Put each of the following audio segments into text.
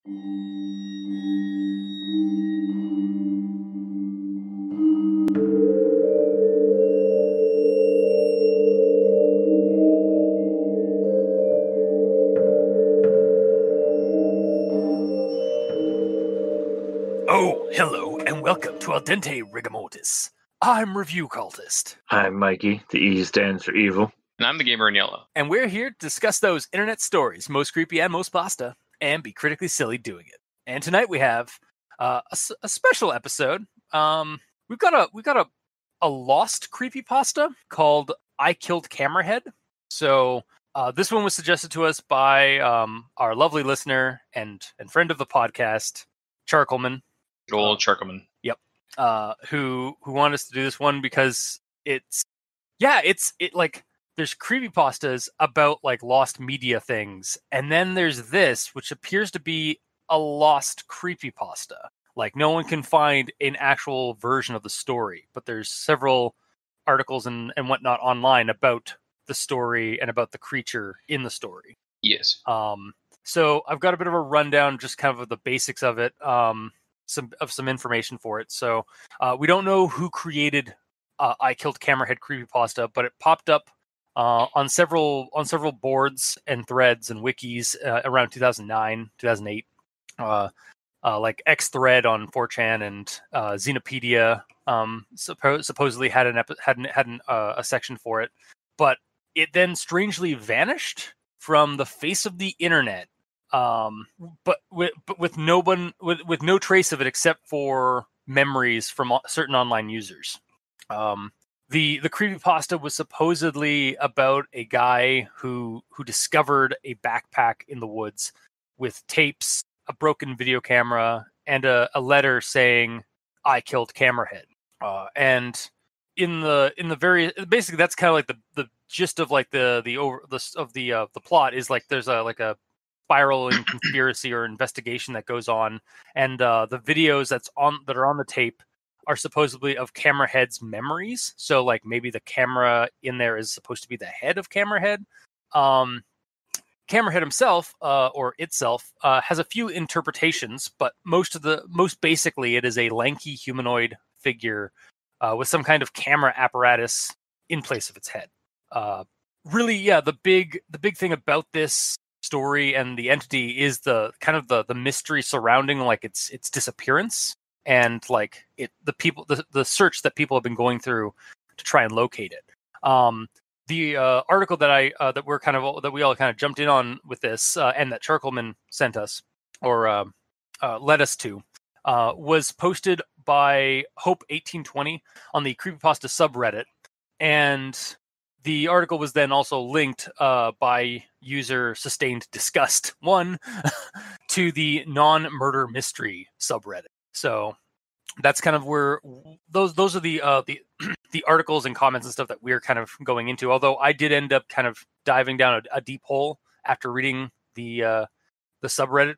Oh, hello, and welcome to Al Dente Rigamortis. I'm Review Cultist. I'm Mikey. The E stands for evil. And I'm the gamer in yellow. And we're here to discuss those internet stories, most creepy and most pasta, and be critically silly doing it. And tonight we have a special episode. We've got a lost creepypasta called I Killed Camerahead. So this one was suggested to us by our lovely listener and friend of the podcast, Charcoalman. Old Charcoalman. Yep. Who wanted us to do this one because it's like there's creepypastas about like lost media things, and then there's this, which appears to be a lost creepypasta. Like no one can find an actual version of the story, but there's several articles and whatnot online about the story and about the creature in the story. Yes. So I've got a bit of a rundown, just kind of the basics of it. Some information for it. So we don't know who created I Killed Camerahead creepypasta, but it popped up on several boards and threads and wikis around 2009, 2008. Like X Thread on 4chan and Xenopedia supposedly had a section for it, but it then strangely vanished from the face of the internet. But with no trace of it except for memories from certain online users. The creepypasta was supposedly about a guy who discovered a backpack in the woods with tapes, a broken video camera, and a letter saying "I killed Camerahead." And in the very basically that's kind of like the gist of like the plot is like there's a spiraling conspiracy or investigation that goes on, and the videos that are on the tape are supposedly of Camerahead's memories. So like maybe the camera in there is supposed to be the head of Camerahead. Camerahead himself or itself has a few interpretations, but most basically it is a lanky humanoid figure with some kind of camera apparatus in place of its head. Really, yeah, the big thing about this story and the entity is the kind of the mystery surrounding like its disappearance and like the search that people have been going through to try and locate it. The article that we all kind of jumped in on with this and that Charcoalman sent us or led us to was posted by Hope1820 on the Creepypasta subreddit, and the article was then also linked by user Sustained Disgust 1 to the non-murder mystery subreddit. So that's kind of where those are the articles and comments and stuff that we're kind of going into. Although I did end up kind of diving down a deep hole after reading the subreddit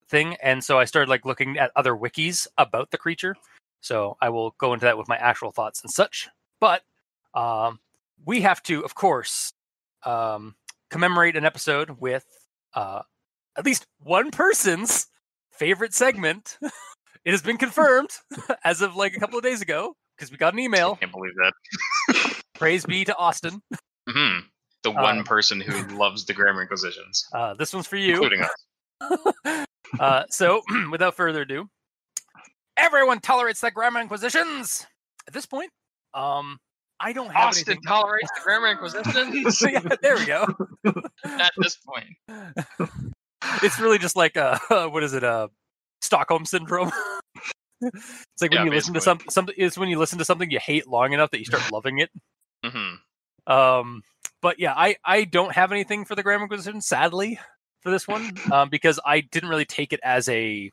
thing, and so I started like looking at other wikis about the creature. So I will go into that with my actual thoughts and such. But we have to, of course, commemorate an episode with at least one person's favorite segment. It has been confirmed as of like a couple of days ago because we got an email. I can't believe that. Praise be to Austin. Mm-hmm. The one person who loves the Grammar Inquisitions. This one's for you. Including us. So, without further ado, everyone tolerates the Grammar Inquisitions! At this point, I don't have Austin anything. tolerates the Grammar Inquisitions? Yeah, there we go. At this point. It's really just like, what is it, Stockholm Syndrome? It's like when you listen to something. It's when you listen to something you hate long enough that you start loving it. Mm-hmm. But yeah, I don't have anything for the Grammar Inquisition, sadly, for this one, because I didn't really take it as a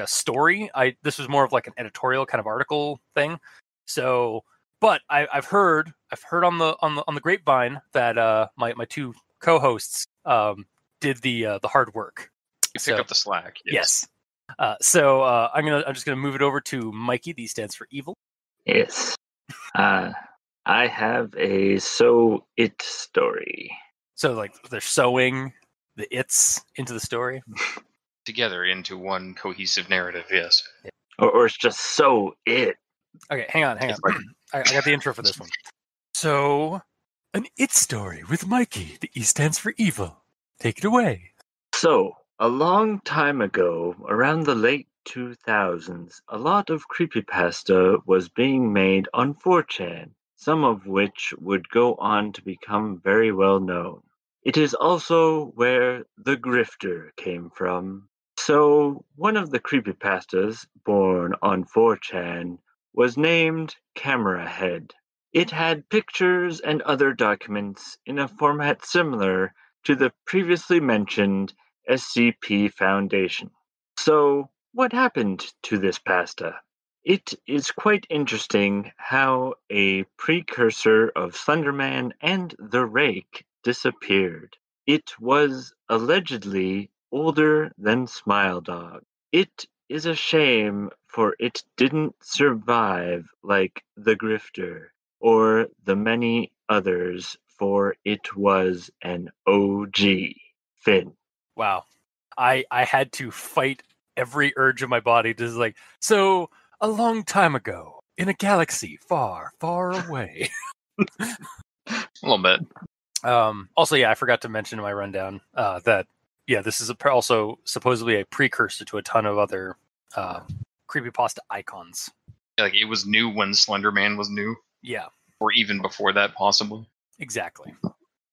story. This was more of like an editorial kind of article thing. So, but I've heard on the grapevine that my two co-hosts did the hard work. You pick up the slack. Yes. So I'm just gonna move it over to Mikey. D stands for evil. Yes. I have a sew it story. So like they're sewing the its into the story. together into one cohesive narrative. Yes. Or it's just so it. Okay, hang on. I got the intro for this one. So, an it story with Mikey. The E stands for evil. Take it away. So, a long time ago, around the late 2000s, a lot of creepypasta was being made on 4chan, some of which would go on to become very well known. It is also where the grifter came from. So, one of the creepypastas born on 4chan was named Camerahead. It had pictures and other documents in a format similar to the previously mentioned SCP Foundation. So, what happened to this pasta? It is quite interesting how a precursor of Slenderman and the Rake disappeared. It was allegedly older than Smile Dog. It is a shame for it didn't survive like the Grifter or the many others, for it was an OG. Finn. Wow. I had to fight every urge of my body to like, so a long time ago in a galaxy far, far away. A little bit. Also, yeah, I forgot to mention in my rundown that, yeah, this is also supposedly a precursor to a ton of other creepypasta icons. Like, it was new when Slenderman was new. Yeah. Or even before that, possibly. Exactly.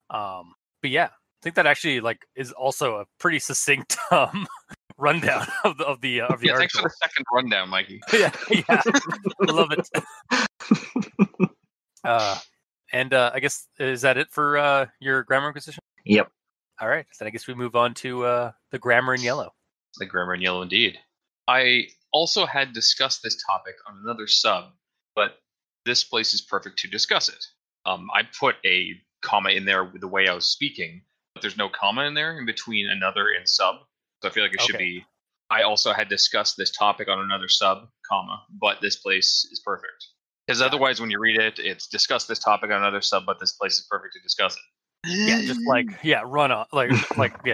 But yeah, I think that actually is also a pretty succinct rundown of the article. Thanks for the second rundown, Mikey. yeah, I love it. And I guess is that it for your grammar inquisition? Yep. All right, then I guess we move on to the grammar in yellow. The grammar in yellow, indeed. I also had discussed this topic on another sub, but this place is perfect to discuss it. I put a comma in there with the way I was speaking, but there's no comma in there in between another and sub. So I feel like it should be. I also had discussed this topic on another sub, comma, but this place is perfect. Because otherwise, when you read it, it's discuss this topic on another sub, but this place is perfect to discuss it. Yeah, just run on,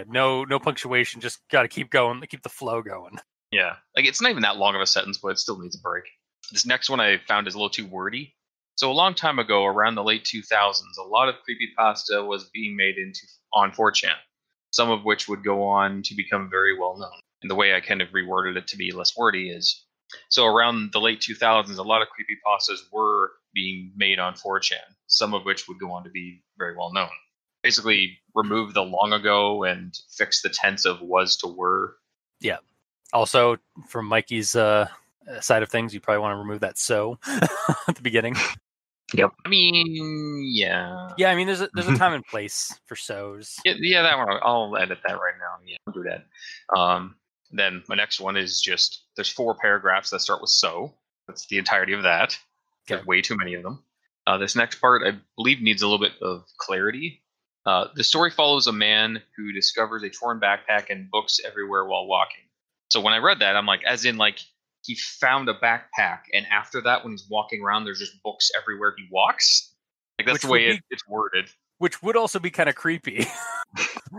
no punctuation. Just got to keep going, keep the flow going. Yeah, it's not even that long of a sentence, but it still needs a break. This next one I found is a little too wordy. So a long time ago, around the late 2000s, a lot of creepypasta was being made on 4chan, some of which would go on to become very well known. And the way I kind of reworded it to be less wordy is, so around the late 2000s, a lot of creepypastas were being made on 4chan, some of which would go on to be very well known. Basically, remove the long ago and fix the tense of was to were. Yeah. Also, from Mikey's side of things, you probably want to remove that so at the beginning. Yep. I mean, yeah. Yeah, I mean, there's a time and place for so's. Yeah, that one. I'll edit that right now. Yeah, I'll do that. Then my next one is just, there's 4 paragraphs that start with so. That's the entirety of that. There's way too many of them. This next part, I believe, needs a little bit of clarity. The story follows a man who discovers a torn backpack and books everywhere while walking. So when I read that, I'm like, as in, he found a backpack, and after that, when he's walking around, there's just books everywhere he walks. That's the way it's worded. Which would also be kind of creepy.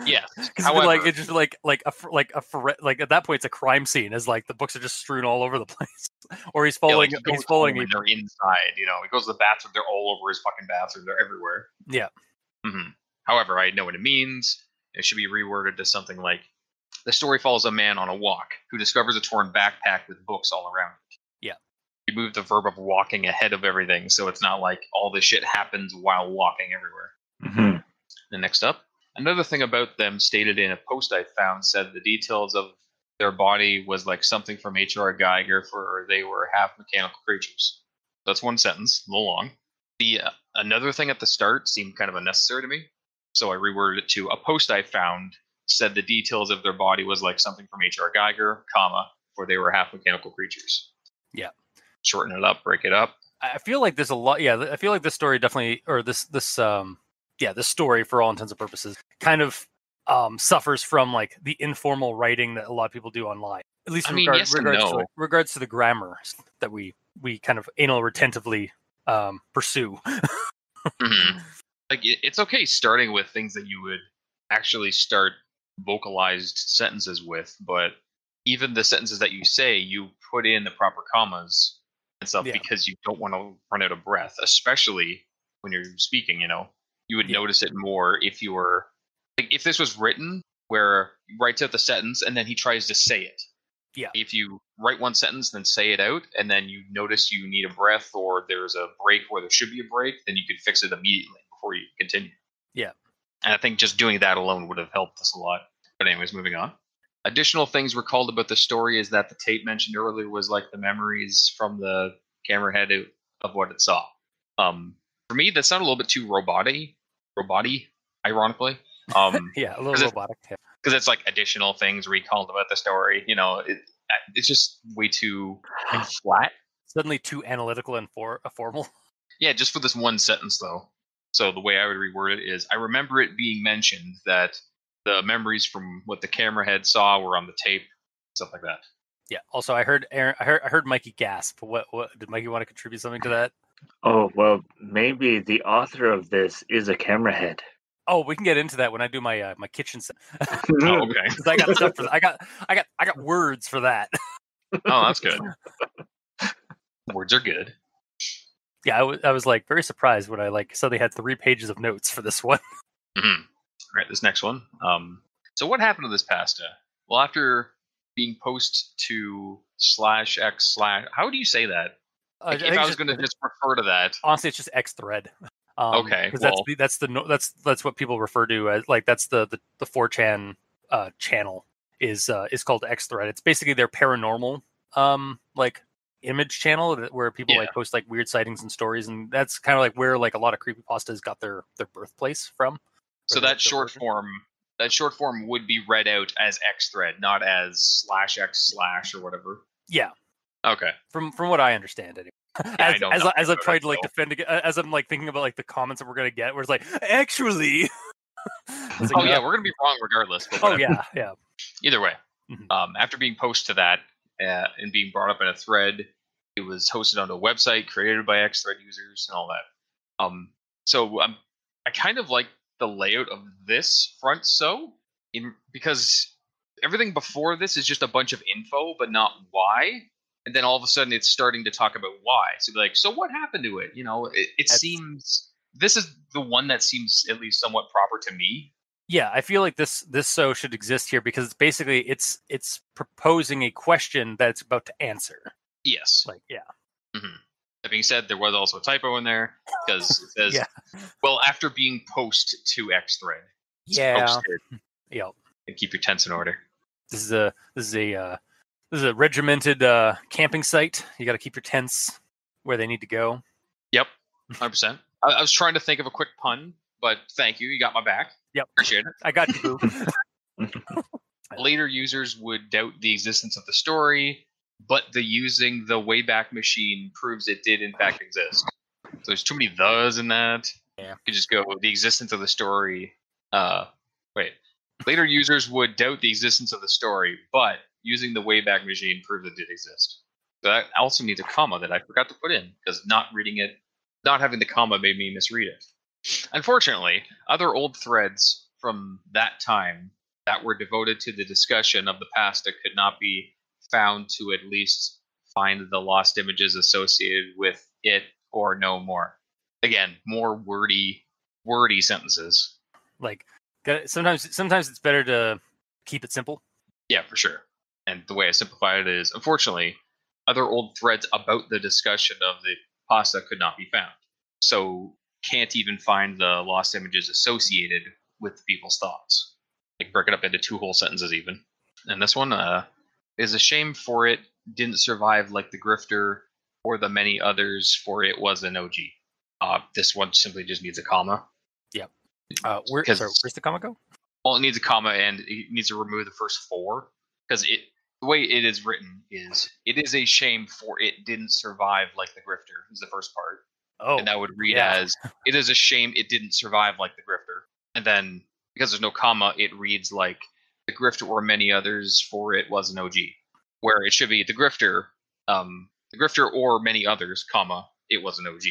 Yeah. However, it's just like at that point, it's a crime scene. As the books are just strewn all over the place, or he's following. Yeah, he's following. They're inside. He goes to the bathroom. They're all over his fucking bathroom. They're everywhere. Yeah. Mm-hmm. However, I know what it means. It should be reworded to something like, the story follows a man on a walk who discovers a torn backpack with books all around it. Yeah. You move the verb of walking ahead of everything, so it's not like all this shit happens while walking everywhere. Mm-hmm. And next up, another thing about them stated in a post I found said the details of their body was like something from H.R. Geiger, for they were half mechanical creatures. That's one sentence, a little long. The another thing at the start seemed kind of unnecessary to me, so I reworded it to, a post I found said the details of their body was like something from H.R. Geiger, comma, for they were half mechanical creatures. Yeah. Shorten it up, break it up. I feel like there's a lot. Yeah, I feel like this story definitely, or this story, for all intents and purposes, kind of suffers from the informal writing that a lot of people do online. At least in regards to the grammar that we kind of anal retentively pursue. Mm-hmm. It's okay starting with things that you would actually start vocalized sentences with, but even the sentences that you say, you put in the proper commas and stuff Yeah. because you don't want to run out of breath, especially when you're speaking. You would Yeah. notice it more if you were like if this was written where he writes out the sentence and then he tries to say it. Yeah. If you write one sentence, then say it out, and then you notice you need a breath or there's a break where there should be a break, then you could fix it immediately before you continue. Yeah. And I think just doing that alone would have helped us a lot. But anyways, moving on. Additional things recalled about the story is that the tape mentioned earlier was like the memories from the camerahead of what it saw. For me, that sounded a little bit too roboty, ironically. Yeah, a little robotic. Yeah. Because it's like additional things recalled about the story. It's just way too flat. Suddenly too analytical and formal. Yeah, just for this one sentence though. So the way I would reword it is, I remember it being mentioned that the memories from what the camerahead saw were on the tape, stuff like that. Yeah. Also, I heard Mikey gasp. What did Mikey want to contribute something to that? Oh, well, maybe the author of this is a camerahead. Oh, we can get into that when I do my my kitchen set. Oh, okay. Because I got stuff for that. I got words for that. Oh, that's good. Words are good. Yeah, I was like very surprised when I suddenly had 3 pages of notes for this one. Mm-hmm. All right, this next one. So what happened to this pasta? Well, after being posted to /x/ how do you say that? If I was going to just refer to that, honestly, it's just X thread. Okay, because that's what people refer to as that's the 4chan channel is called X thread. It's basically their paranormal image channel where people post weird sightings and stories, and that's kind of where a lot of creepypastas got their birthplace from. So that short form would be read out as X thread, not as /x/ or whatever. Yeah. Okay. From what I understand, anyway. As I've tried to defend it, as I'm thinking about the comments that we're gonna get, where it's actually. We're gonna be wrong regardless. Oh yeah. Either way, after being posted to that and being brought up in a thread, it was hosted on a website created by X thread users and all that. So I kind of like the layout of this front because everything before this is just a bunch of info, but not why. And then all of a sudden it's starting to talk about why. So so what happened to it? It seems this is the one that seems at least somewhat proper to me. Yeah, I feel like this should exist here because it's basically it's proposing a question that it's about to answer. Yes. Mm-hmm. That being said, there was also a typo in there because it says, well, after being posted to X thread. Posted. Yeah. And keep your tents in order. This is a regimented camping site. You got to keep your tents where they need to go. Yep, 100%. I was trying to think of a quick pun, but thank you. You got my back. Yep. Appreciate it. I got you, boo. Later users would doubt the existence of the story, but using the Wayback Machine proves it did in fact exist. So there's too many thes in that. Yeah. You could just go the existence of the story. Later users would doubt the existence of the story, but using the Wayback Machine proves it did exist. So that also needs a comma that I forgot to put in because not having the comma made me misread it. Unfortunately, other old threads from that time that were devoted to the discussion of the pasta could not be found to at least find the lost images associated with it or no more. Again, more wordy sentences. Sometimes it's better to keep it simple. Yeah, for sure. And the way I simplify it is, unfortunately, other old threads about the discussion of the pasta could not be found. So can't even find the lost images associated with people's thoughts. Break it up into 2 whole sentences even. And this one is a shame for it didn't survive like the grifter or the many others, for it was an OG. This one simply just needs a comma. Yeah. Where's the comma go? Well, it needs a comma and it needs to remove the first 4 because the way it is written is it is a shame for it didn't survive like the grifter is the first part. Oh, and that would read as it is a shame it didn't survive like the grifter. And then because there's no comma, it reads like the grifter or many others, for it was an OG. Where it should be the grifter or many others, comma, it was an OG.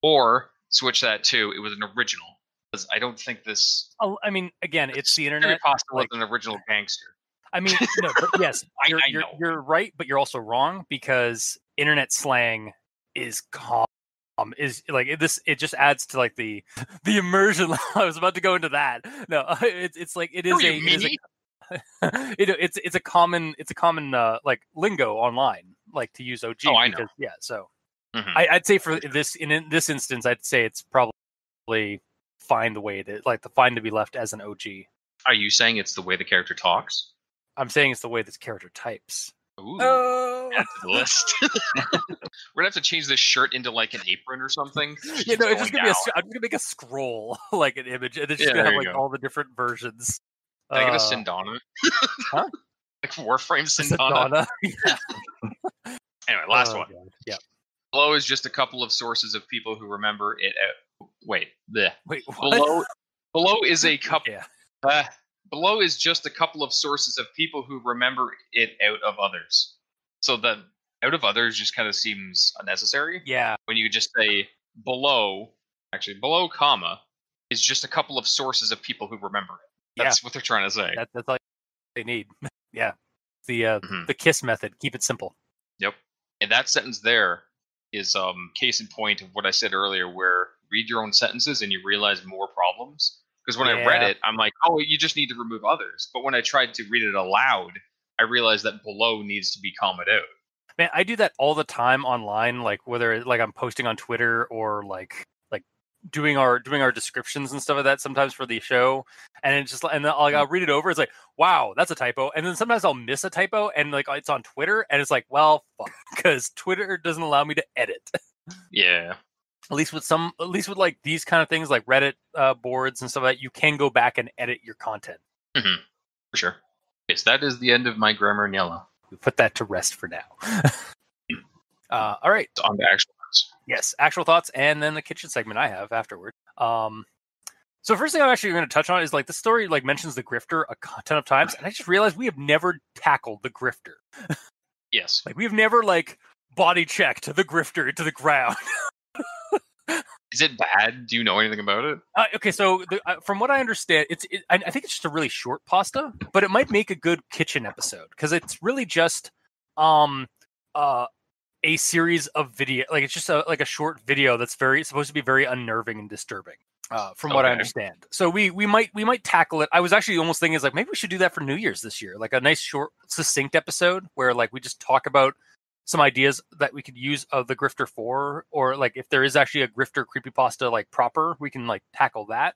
Or switch that to it was an original. Because I don't think this. Oh, I mean, again, it's the internet. Creepypasta was an original gangster. I mean, no, but yes, I you're know. you're right, but you're also wrong because internet slang is is like this. It just adds to like the immersion. I was about to go into that. No, it's like it is Are you a it is a mini? it's a common like lingo online, like to use OG Oh, I know. because yeah. So Mhm. I'd say for this in this instance, I'd say it's probably fine the way it is, like the fine to be left as an OG. Are you saying it's the way the character talks? I'm saying it's the way this character types. Ooh, Oh, add to the list. We're gonna have to change this shirt into like an apron or something. yeah, no, it's going just gonna be down. I'm gonna make a scroll like an image, and it's just Yeah, gonna there have you like go. all the different versions. Can I get a Sindana? Huh? Like Warframe Sindana. Sadonna. Yeah. Anyway, last one. God. Yeah. Below is just a couple of sources of people who remember it. Wait, the Wait. What? below is a couple. Yeah. Below is just a couple of sources of people who remember it out of others. So the out of others just kind of seems unnecessary. Yeah. When you just say below, comma, is just a couple of sources of people who remember it. That's what they're trying to say. That's all they need. Yeah. The KISS method. Keep it simple. Yep. And that sentence there is case in point of what I said earlier, where read your own sentences and you realize more problems. Because when I read it, I'm like, oh, you just need to remove others. But when I tried to read it aloud, I realized that below needs to be commented out. Man, I do that all the time online, like whether like I'm posting on Twitter or like doing our descriptions and stuff like that sometimes for the show, and it's just and then I'll read it over. It's like, wow, that's a typo, and then sometimes I'll miss a typo, and like it's on Twitter, and it's like, well, fuck, because Twitter doesn't allow me to edit. Yeah. At least with like these kind of things like Reddit boards and stuff like that, you can go back and edit your content. Mm-hmm. For sure. Yes, that is the end of my grammar in yellow. We put that to rest for now. All right. On to actual thoughts. Yes, actual thoughts, and then the kitchen segment I have afterward. So first thing I'm actually going to touch on is like the story like mentions the grifter a ton of times, and I just realized we have never tackled the grifter. Yes. Like we've never like body checked the grifter to the ground. Is it bad? Do you know anything about it? Okay, so from what I understand, I think it's just a really short pasta, but it might make a good kitchen episode because it's really just a series of video, like it's just like a short video that's supposed to be very unnerving and disturbing. From what I understand, so we might tackle it. I was actually almost thinking, like maybe we should do that for New Year's this year, like a nice short, succinct episode where like we just talk about some ideas that we could use of the grifter for, or like if there is actually a grifter creepypasta like proper, we can like tackle that.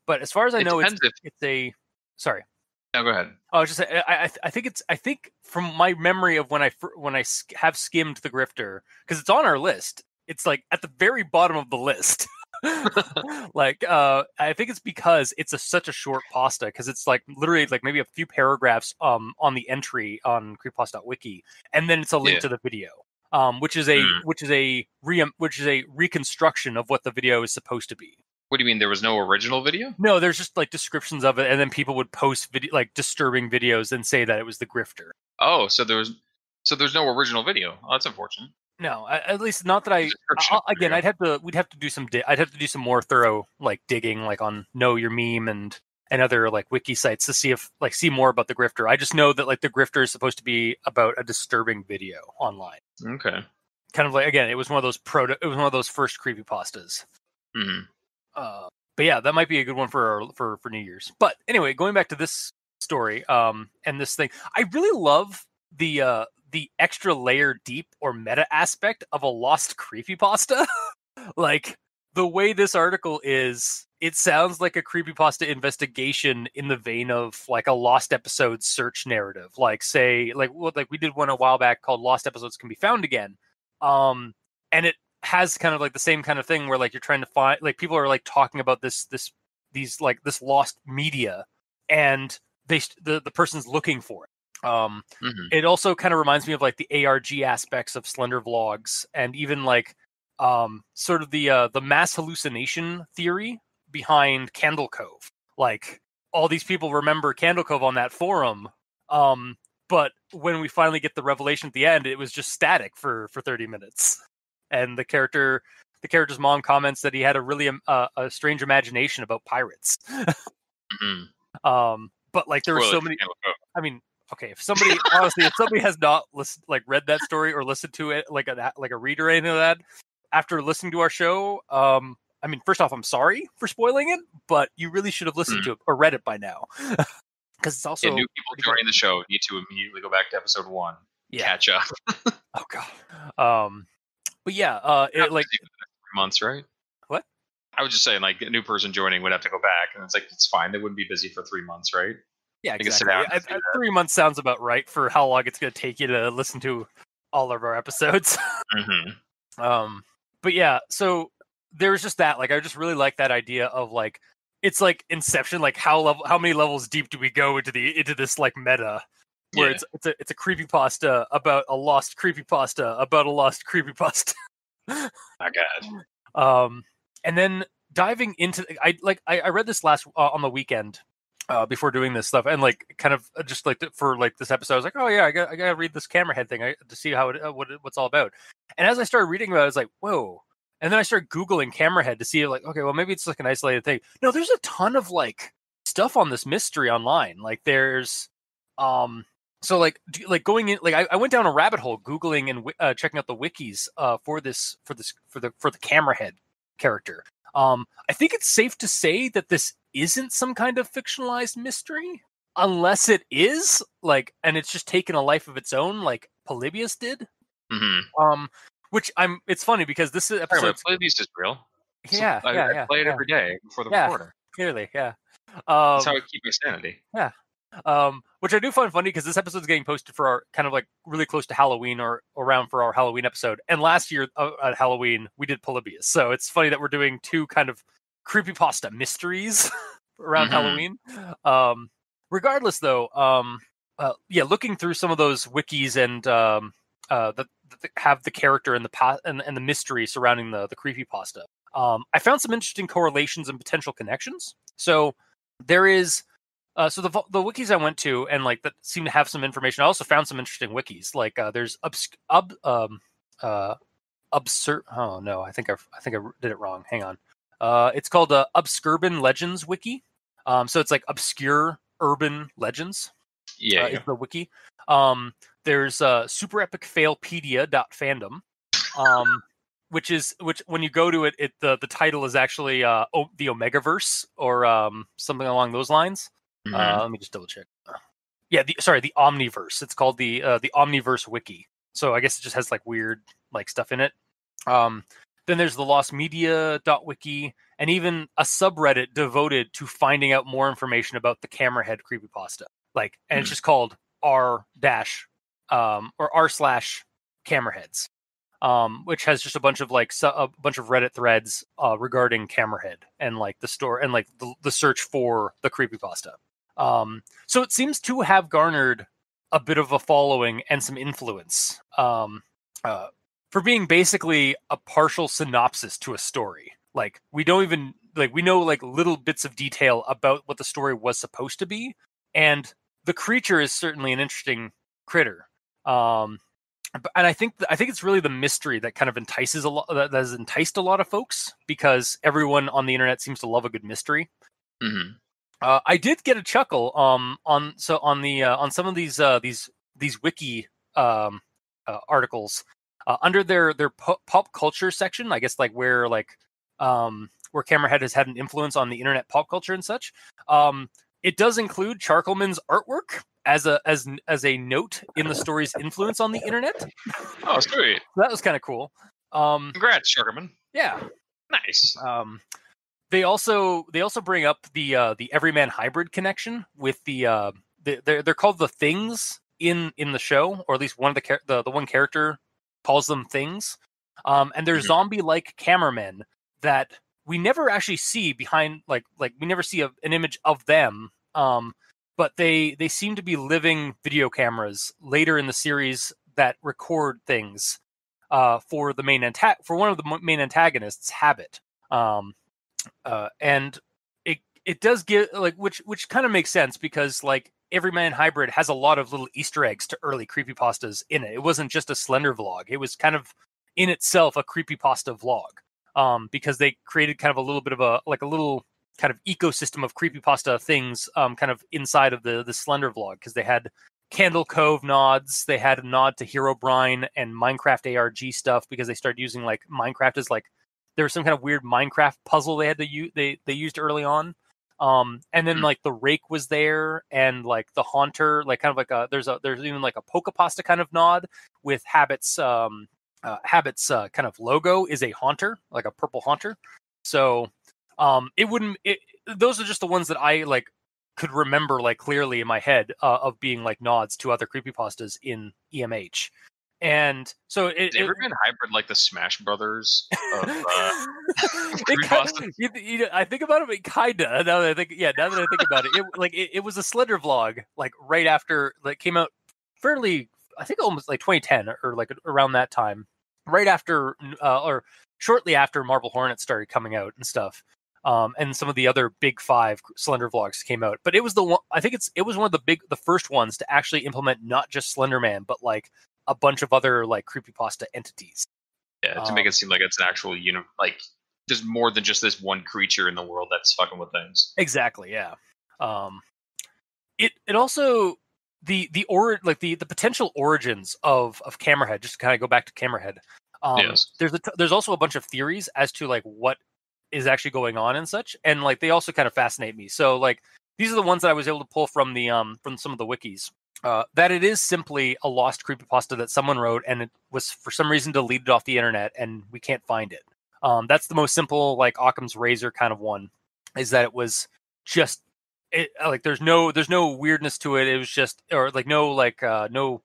But as far as I know, it's a sorry. No, go ahead. I was just saying, I think from my memory of when I have skimmed the grifter, because it's on our list, it's like at the very bottom of the list. Like I think it's because it's such a short pasta, because it's like literally like maybe a few paragraphs on the entry on creepypasta.wiki, and then it's a link to the video, which is a reconstruction of what the video is supposed to be. What do you mean there was no original video? No, there's just like descriptions of it, and then people would post like disturbing videos and say that it was the grifter. Oh, so there's no original video. Oh, that's unfortunate. No, at least not that again, we'd have to do some more thorough like digging, like on Know Your Meme and other like wiki sites to see more about the grifter. I just know that like the grifter is supposed to be about a disturbing video online. Okay. Kind of like, again, it was one of those first creepypastas. Mm-hmm. But yeah, that might be a good one for New Year's. But anyway, going back to this story, and this thing, I really love the extra layer deep or meta aspect of a lost creepypasta. Like the way this article is, it sounds like a creepypasta investigation in the vein of like a lost episodes search narrative. Like say, like we did one a while back called Lost Episodes Can Be Found Again. And it has kind of like the same kind of thing where like you're trying to find, like people are like talking about this lost media, and the person's looking for it. It also kind of reminds me of like the ARG aspects of Slender Vlogs, and even like sort of the mass hallucination theory behind Candle Cove. Like all these people remember Candle Cove on that forum, but when we finally get the revelation at the end, it was just static for 30 minutes. And the character's mom comments that he had a really a strange imagination about pirates. Mm-hmm. But like there were so many. I mean, okay, if somebody honestly, if somebody has not read that story or listened to it like a read or anything of that after listening to our show, I mean, first off, I'm sorry for spoiling it, but you really should have listened to it or read it by now, because it's also new people joining the show need to immediately go back to episode 1, catch up. Oh god. But yeah, it like 3 months, right? What? I was just saying, like, a new person joining would have to go back, and it's like, it's fine. They wouldn't be busy for 3 months, right? Yeah, exactly. 3 months sounds about right for how long it's going to take you to listen to all of our episodes. But yeah, so there was just that. Like, I just really like that idea of like, it's like Inception. Like, how many levels deep do we go into this like meta? Where it's a creepypasta about a lost creepypasta about a lost creepypasta. My God. And then diving into I read this last on the weekend before doing this stuff, and like kind of just like for like this episode, I was like, oh yeah, I gotta read this Camerahead thing to see how what's all about. And as I started reading about it, I was like, whoa. And then I started Googling Camerahead to see like, okay, well maybe it's like an isolated thing. No, there's a ton of like stuff on this mystery online. Like there's so like going in, like I went down a rabbit hole Googling and checking out the wikis for the Camerahead character. I think it's safe to say that this isn't some kind of fictionalized mystery, unless it is like, and it's just taken a life of its own, like Polybius did. Which it's funny because this episode Polybius is real. Yeah, I play it every day before the recording. Clearly, yeah. That's how I keep my sanity. Yeah. Which I do find funny because this episode's getting posted for our kind of like really close to Halloween or around for our Halloween episode. And last year at Halloween, we did Polybius. So it's funny that we're doing two kind of creepypasta mysteries around Halloween. Regardless, though, looking through some of those wikis and that have the character and the mystery surrounding the creepypasta, I found some interesting correlations and potential connections. So there is. So the wikis I went to and like that seem to have some information. I also found some interesting wikis. Like there's absurd. Oh no, I think I did it wrong. Hang on. It's called Obscurban Legends Wiki. So it's like obscure urban legends. Yeah, is the wiki. There's Super Epic Failpedia.fandom. Which when you go to it, the title is actually the Omegaverse or something along those lines. Let me just double check. The Omniverse. It's called the Omniverse Wiki. So I guess it just has like weird like stuff in it. Then there's the Lost Media.wiki, and even a subreddit devoted to finding out more information about the Camerahead creepypasta. Like, and it's just called r/Cameraheads, which has just a bunch of like a bunch of Reddit threads regarding Camerahead and like the store and like the search for the creepypasta. So it seems to have garnered a bit of a following and some influence for being basically a partial synopsis to a story. Like we don't even like we know like little bits of detail about what the story was supposed to be, and the creature is certainly an interesting critter. And I think it's really the mystery that kind of entices a lot, that has enticed a lot of folks, because everyone on the internet seems to love a good mystery. I did get a chuckle on some of these wiki articles under their pop culture section. I guess like where Camerahead has had an influence on the internet pop culture and such. It does include Charcoalman's artwork as a note in the story's influence on the internet. Oh, sweet! That was kind of cool. Congrats, Charcoalman. Yeah, nice. They also bring up the Everyman Hybrid connection with they're called the Things in the show, or at least one of the one character calls them Things, and they're zombie-like cameramen that we never actually see behind like we never see an image of them, but they seem to be living video cameras later in the series that record things for one of the main antagonists, Habit. And it does give like which kind of makes sense, because like Everyman Hybrid has a lot of little Easter eggs to early creepypastas in it. It wasn't just a Slender vlog; it was kind of in itself a creepypasta vlog, because they created kind of a little bit of a little kind of ecosystem of creepypasta things, kind of inside of the Slender vlog, because they had Candle Cove nods. They had a nod to Herobrine and Minecraft ARG stuff because they started using like Minecraft as like there was some kind of weird Minecraft puzzle they had to use. They used early on. And then like the Rake was there, and like the Haunter, like kind of like there's even like a Pokepasta kind of nod with Habit's kind of logo is a Haunter, like a purple Haunter. So those are just the ones that I like could remember like clearly in my head of being like nods to other creepypastas in EMH. And so has ever been hybrid like the Smash Brothers of creepypasta? I think about it, kinda. Now that I think about it, it was a Slender vlog like right after like came out fairly, I think almost like 2010 or like around that time, right after or shortly after Marble Hornet started coming out and stuff. And some of the other big 5 Slender vlogs came out, but it was the one. I think it was one of the first ones to actually implement not just Slenderman, but like a bunch of other like creepypasta entities. Yeah, to make it seem like it's an actual like there's more than just this one creature in the world that's fucking with things. Exactly. Yeah. It also the potential origins of Camerahead. Just to kind of go back to Camerahead. Yes. There's also a bunch of theories as to like what is actually going on and such, and like they also kind of fascinate me. So like these are the ones that I was able to pull from the from some of the wikis. That it is simply a lost creepypasta that someone wrote, and it was for some reason deleted off the internet, and we can't find it. That's the most simple, like Occam's razor kind of one, is that it was just like there's no weirdness to it. It was just or like no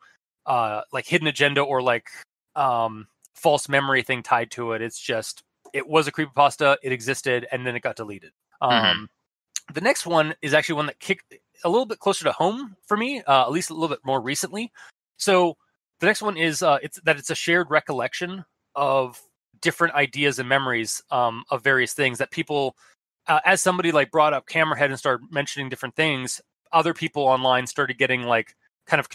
hidden agenda or like false memory thing tied to it. It's just it was a creepypasta, it existed, and then it got deleted. The next one is actually one that kicked a little bit closer to home for me, at least a little bit more recently. So the next one is it's a shared recollection of different ideas and memories of various things that people, as somebody like brought up Camerahead and started mentioning different things, other people online started getting like kind of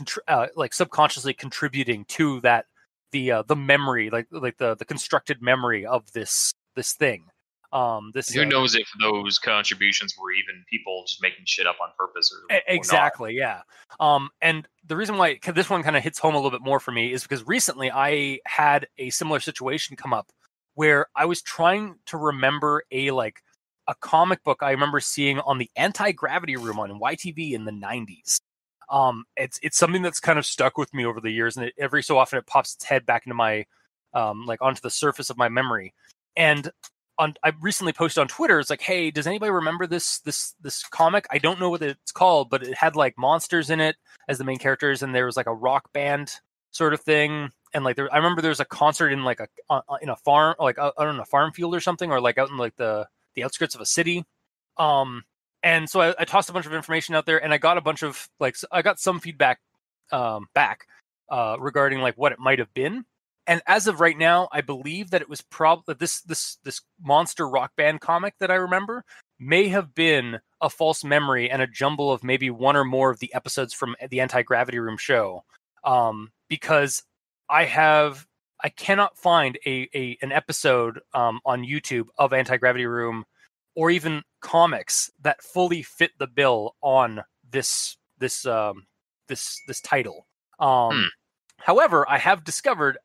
like subconsciously contributing to that the memory, like the constructed memory of this thing. Who knows if those contributions were even people just making shit up on purpose or exactly, yeah. And the reason why this one kind of hits home a little bit more for me is because recently I had a similar situation come up where I was trying to remember a comic book I remember seeing on the Anti-Gravity Room on YTV in the 90s. It's something that's kind of stuck with me over the years, and every so often it pops its head back into my like onto the surface of my memory. And I recently posted on Twitter, it's like, hey, does anybody remember this comic? I don't know what it's called, but it had like monsters in it as the main characters, and there was like a rock band sort of thing, and like I remember there was a concert in like in a farm, like I don't know, a farm field or something, or like out in like the outskirts of a city. And so I tossed a bunch of information out there, and I got a bunch of I got some feedback back regarding like what it might have been. And as of right now, I believe that it was probably this monster rock band comic that I remember may have been a false memory and a jumble of maybe one or more of the episodes from the Anti-Gravity Room show. Because I cannot find an episode on YouTube of Anti-Gravity Room or even comics that fully fit the bill on this title. However, I have discovered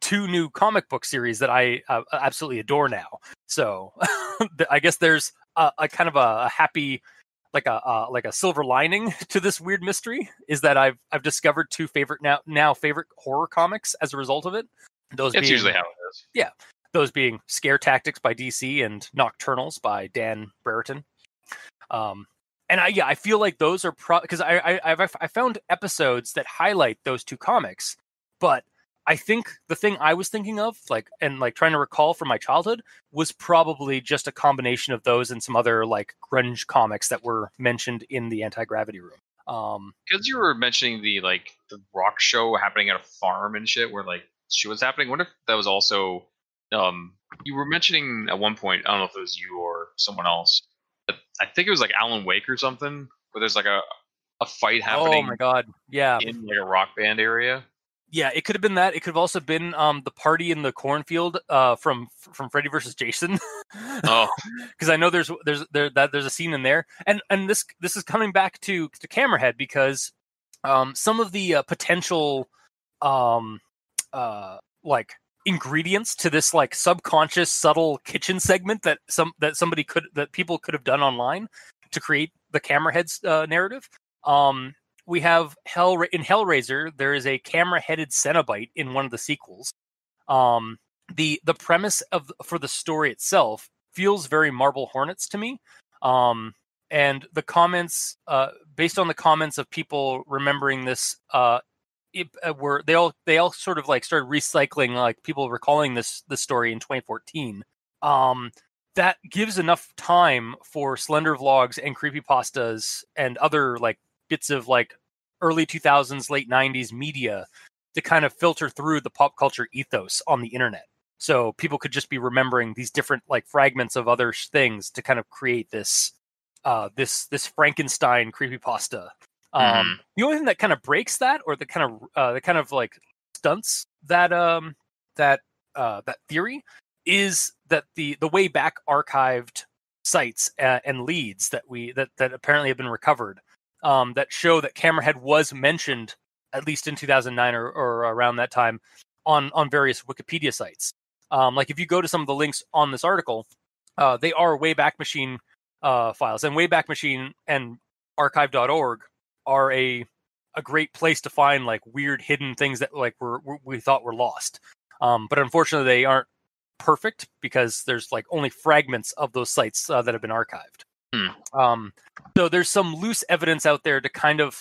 2 new comic book series that I absolutely adore now. So I guess there's a kind of a happy, like a silver lining to this weird mystery, is that I've discovered 2 favorite horror comics as a result of it. That's usually how it is. Yeah, those being Scare Tactics by DC and Nocturnals by Dan Brereton. And I feel like those are because I found episodes that highlight those 2 comics, but I think the thing I was thinking of, trying to recall from my childhood, was probably just a combination of those and some other like grunge comics that were mentioned in the Anti-Gravity Room. Because you were mentioning the rock show happening at a farm and shit, where like shit was happening. I wonder if that was also you were mentioning at one point. I don't know if it was you or someone else. I think it was like Alan Wake or something, where there's like a fight happening. Oh my god, yeah, in like a rock band area. Yeah, it could have been that. It could have also been the party in the cornfield from Freddy vs. Jason. Oh, because I know there's a scene in there, and this is coming back to Camerahead, because some of the potential like ingredients to this like subconscious subtle kitchen segment that people could have done online to create the Camerahead's narrative. We have in Hellraiser, there is a camera-headed Cenobite in one of the sequels. The premise for the story itself feels very Marble Hornets to me. And the comments, based on the comments of people remembering this, were they all sort of like started recycling, like people recalling this story in 2014. That gives enough time for Slender vlogs and creepypastas and other like bits of like early 2000s, late 90s media to kind of filter through the pop culture ethos on the internet. So people could just be remembering these different like fragments of other things to kind of create this this Frankenstein creepypasta. The only thing that kind of breaks that, or that kind of like stunts that that theory, is that the way back archived sites and leads that apparently have been recovered, that show that Camerahead was mentioned at least in 2009 or around that time on various Wikipedia sites. Like if you go to some of the links on this article, they are Wayback Machine files, and Wayback Machine and archive.org are a great place to find like weird hidden things that like we thought were lost. But unfortunately they aren't perfect because there's like only fragments of those sites that have been archived. So there's some loose evidence out there to kind of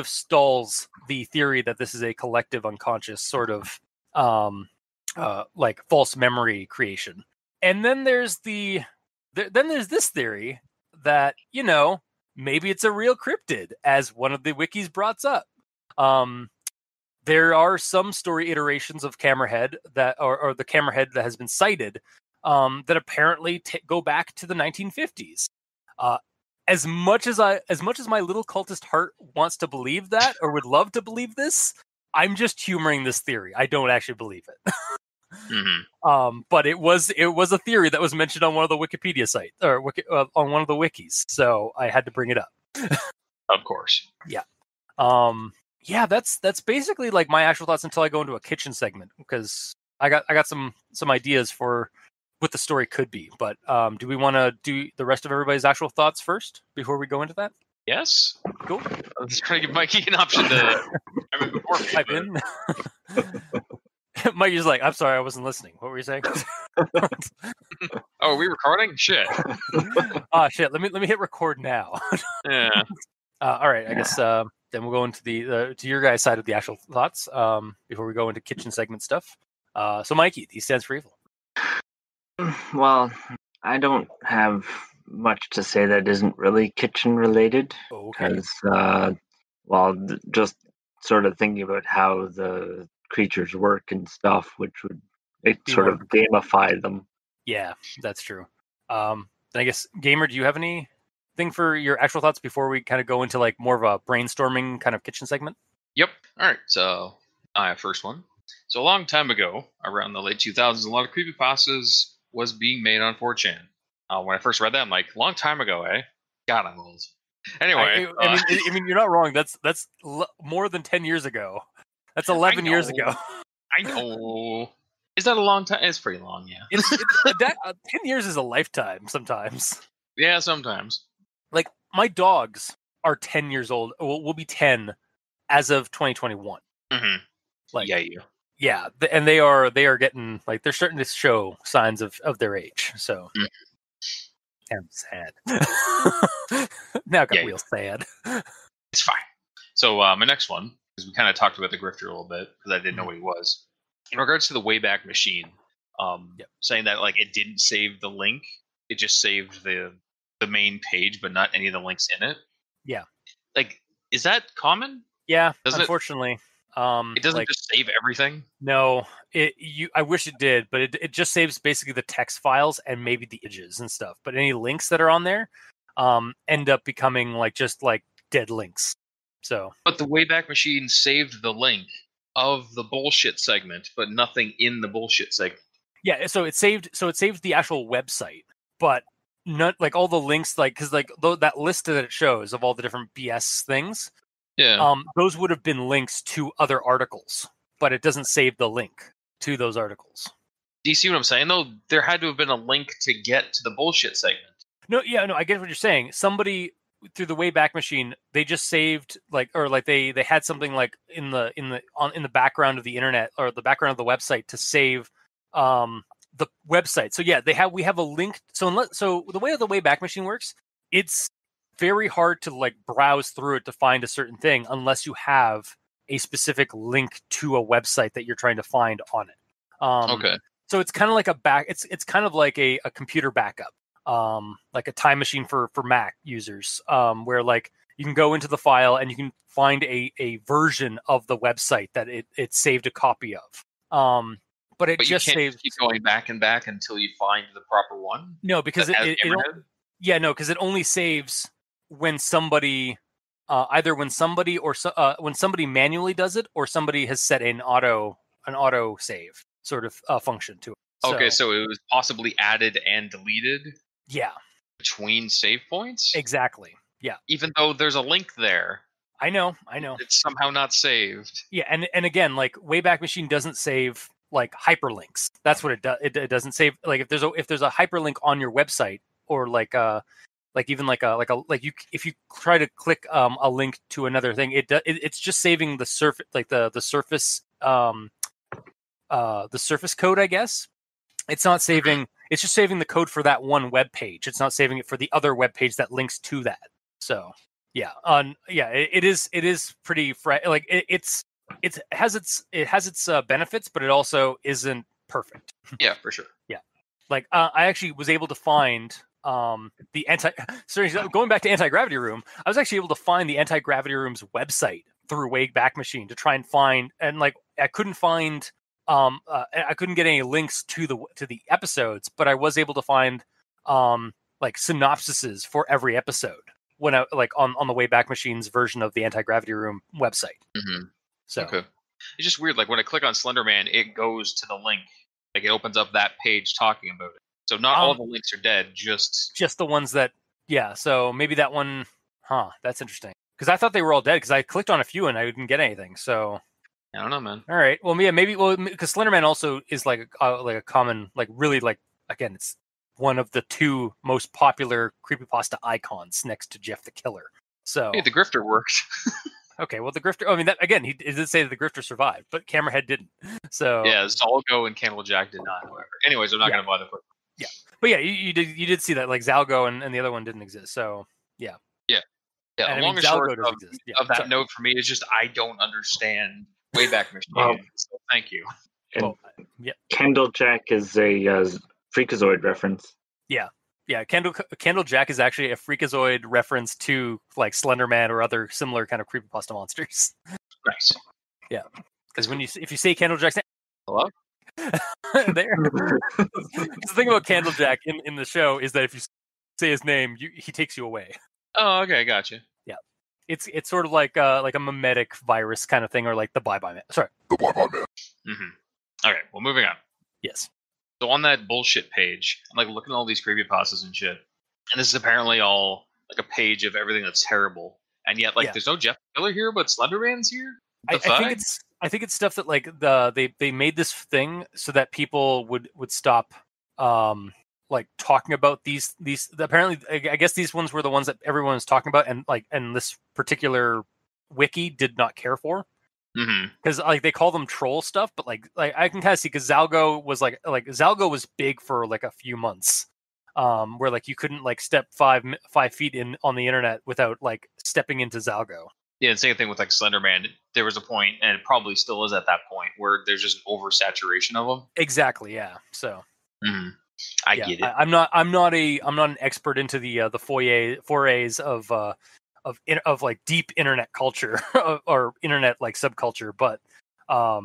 stalls the theory that this is a collective unconscious sort of like false memory creation. And then there's this theory that, you know, maybe it's a real cryptid, as one of the wikis brought up. There are some story iterations of Camerahead that, or the Camerahead that has been cited, that apparently go back to the 1950s. As much as my little cultist heart wants to believe that, or would love to believe this, I'm just humoring this theory. I don't actually believe it. But it was a theory that was mentioned on one of the Wikipedia sites, or on one of the wikis, so I had to bring it up. Of course. Yeah. Yeah, that's basically like my actual thoughts until I go into a kitchen segment, because I got some ideas for what the story could be. But do we want to do the rest of everybody's actual thoughts first before we go into that? Yes. Cool. I was trying to give Mikey an option to type in. Mikey's like, I'm sorry, I wasn't listening. What were you saying? Oh, are we recording? Shit. Shit. Let me hit record now. Yeah. All right. I guess then we'll go into the to your guys' side of the actual thoughts before we go into kitchen segment stuff. So Mikey, D stands for evil. Well, I don't have much to say that isn't really kitchen related, because just sort of thinking about how the creatures work and stuff, which would sort of gamify them. Yeah, that's true. I guess, Gamer, do you have anything for your actual thoughts before we kind of go into like more of a brainstorming kind of kitchen segment? Yep. All right. So first one. So a long time ago, around the late 2000s, a lot of creepypastas was being made on 4chan. When I first read that, I'm like, long time ago, eh? God, I'm old. Anyway, I mean, you're not wrong. That's more than 10 years ago. That's 11 years ago. I know. Is that a long time? It's pretty long, yeah. 10 years is a lifetime sometimes. Yeah, sometimes. Like, my dogs are 10 years old. Will be 10 as of 2021. Mm-hmm. Like, yeah. And they are getting, like, they're starting to show signs of their age. So, I'm sad. Now I got real sad. It's fine. So my next one, because we kind of talked about the grifter a little bit, because I didn't know what he was. In regards to the Wayback Machine, saying that like it didn't save the link, it just saved the main page, but not any of the links in it. Yeah. Like, is that common? Yeah, unfortunately. It doesn't just save everything? No. I wish it did, but it just saves basically the text files and maybe the images and stuff. But any links that are on there end up becoming like just like dead links. So, but the Wayback Machine saved the link of the bullshit segment, but nothing in the bullshit segment. Yeah, so it saved the actual website, but not like all the links, like because like that list that it shows of all the different BS things, Yeah. those would have been links to other articles, but it doesn't save the link to those articles. Do you see what I'm saying, though? There had to have been a link to get to the bullshit segment. No, I get what you're saying. Somebody through the Wayback Machine, they just saved they had something like in the background of the internet or the background of the website to save the website. So yeah, we have a link. So the way the Wayback Machine works, it's very hard to like browse through it to find a certain thing unless you have a specific link to a website that you're trying to find on it. Okay. So it's kind of like it's kind of like a computer backup. Like a time machine for Mac users, where like you can go into the file and you can find a version of the website that it saved a copy of. But But just you can't saves. keep going back and back until you find the proper one. No, because because it only saves when somebody either when somebody when somebody manually does it or somebody has set an auto save sort of function to it. Okay, so it was possibly added and deleted. Yeah. Between save points? Exactly. Yeah. Even though there's a link there. I know. It's somehow not saved. Yeah, and again, like Wayback Machine doesn't save like hyperlinks. That's what it does. It doesn't save like if there's a hyperlink on your website or like if you try to click a link to another thing, it's just saving the surface the surface code, I guess. It's not saving. It's just saving the code for that one web page. It's not saving it for the other web page that links to that. So yeah, it is pretty like it has its benefits, but it also isn't perfect. Yeah, for sure. Yeah, like I actually was able to find going back to Anti-Gravity Room. I was actually able to find the Anti-Gravity Room's website through Wayback Machine to try and find, and like I couldn't find. I couldn't get any links to the episodes, but I was able to find like synopsises for every episode when I like on the Wayback Machine's version of the Anti-Gravity Room website. Mm-hmm. So okay. It's just weird. Like when I click on Slenderman, it goes to the link. Like it opens up that page talking about it. So not all the links are dead, just the ones that. Yeah. So maybe that one. That's interesting. Because I thought they were all dead. Because I clicked on a few and I didn't get anything. So. I don't know, man. All right. Well, yeah, maybe. Well, because Slenderman also is like a common, like really, like again, it's one of the two most popular creepypasta icons next to Jeff the Killer. So hey, the Grifter worked. Okay. Well, the Grifter. I mean, that again, he did say that the Grifter survived, but Camerahead didn't. So yeah, Zalgo and Candlejack did not. However, anyways, I'm not going to bother. Yeah, but yeah, you did see that like Zalgo and the other one didn't exist. So yeah. Yeah. Yeah. The long and short of that note for me is just I don't understand Wayback Machine. So thank you. Candlejack is a Freakazoid reference. Yeah. Candlejack is actually a Freakazoid reference to like Slenderman or other similar kind of creepypasta monsters. Nice. Yeah, because if you say Candlejack's name, hello. There. The thing about Candlejack in the show is that if you say his name, he takes you away. Oh, okay, gotcha. Yeah, it's sort of like a memetic virus kind of thing, or like the Bye-Bye Man. Sorry, the Bye-Bye Man. Mm-hmm. Okay, well, moving on. Yes. So on that bullshit page, I'm like looking at all these creepypastas and shit, and this is apparently all like a page of everything that's terrible, and yet like there's no Jeff Killer here, but Slenderman's here. I think it's stuff that like they made this thing so that people would stop like talking about these apparently I guess these ones were the ones that everyone was talking about and this particular wiki did not care for because like they call them troll stuff, but like I can kind of see because Zalgo was like Zalgo was big for like a few months where like you couldn't like step 5 feet in on the internet without like stepping into Zalgo. Yeah, the same thing with like Slenderman. There was a point, and it probably still is at that point, where there's just oversaturation of them. Exactly. Yeah. So I get it. I'm not an expert into the forays of like deep internet culture or internet like subculture, but I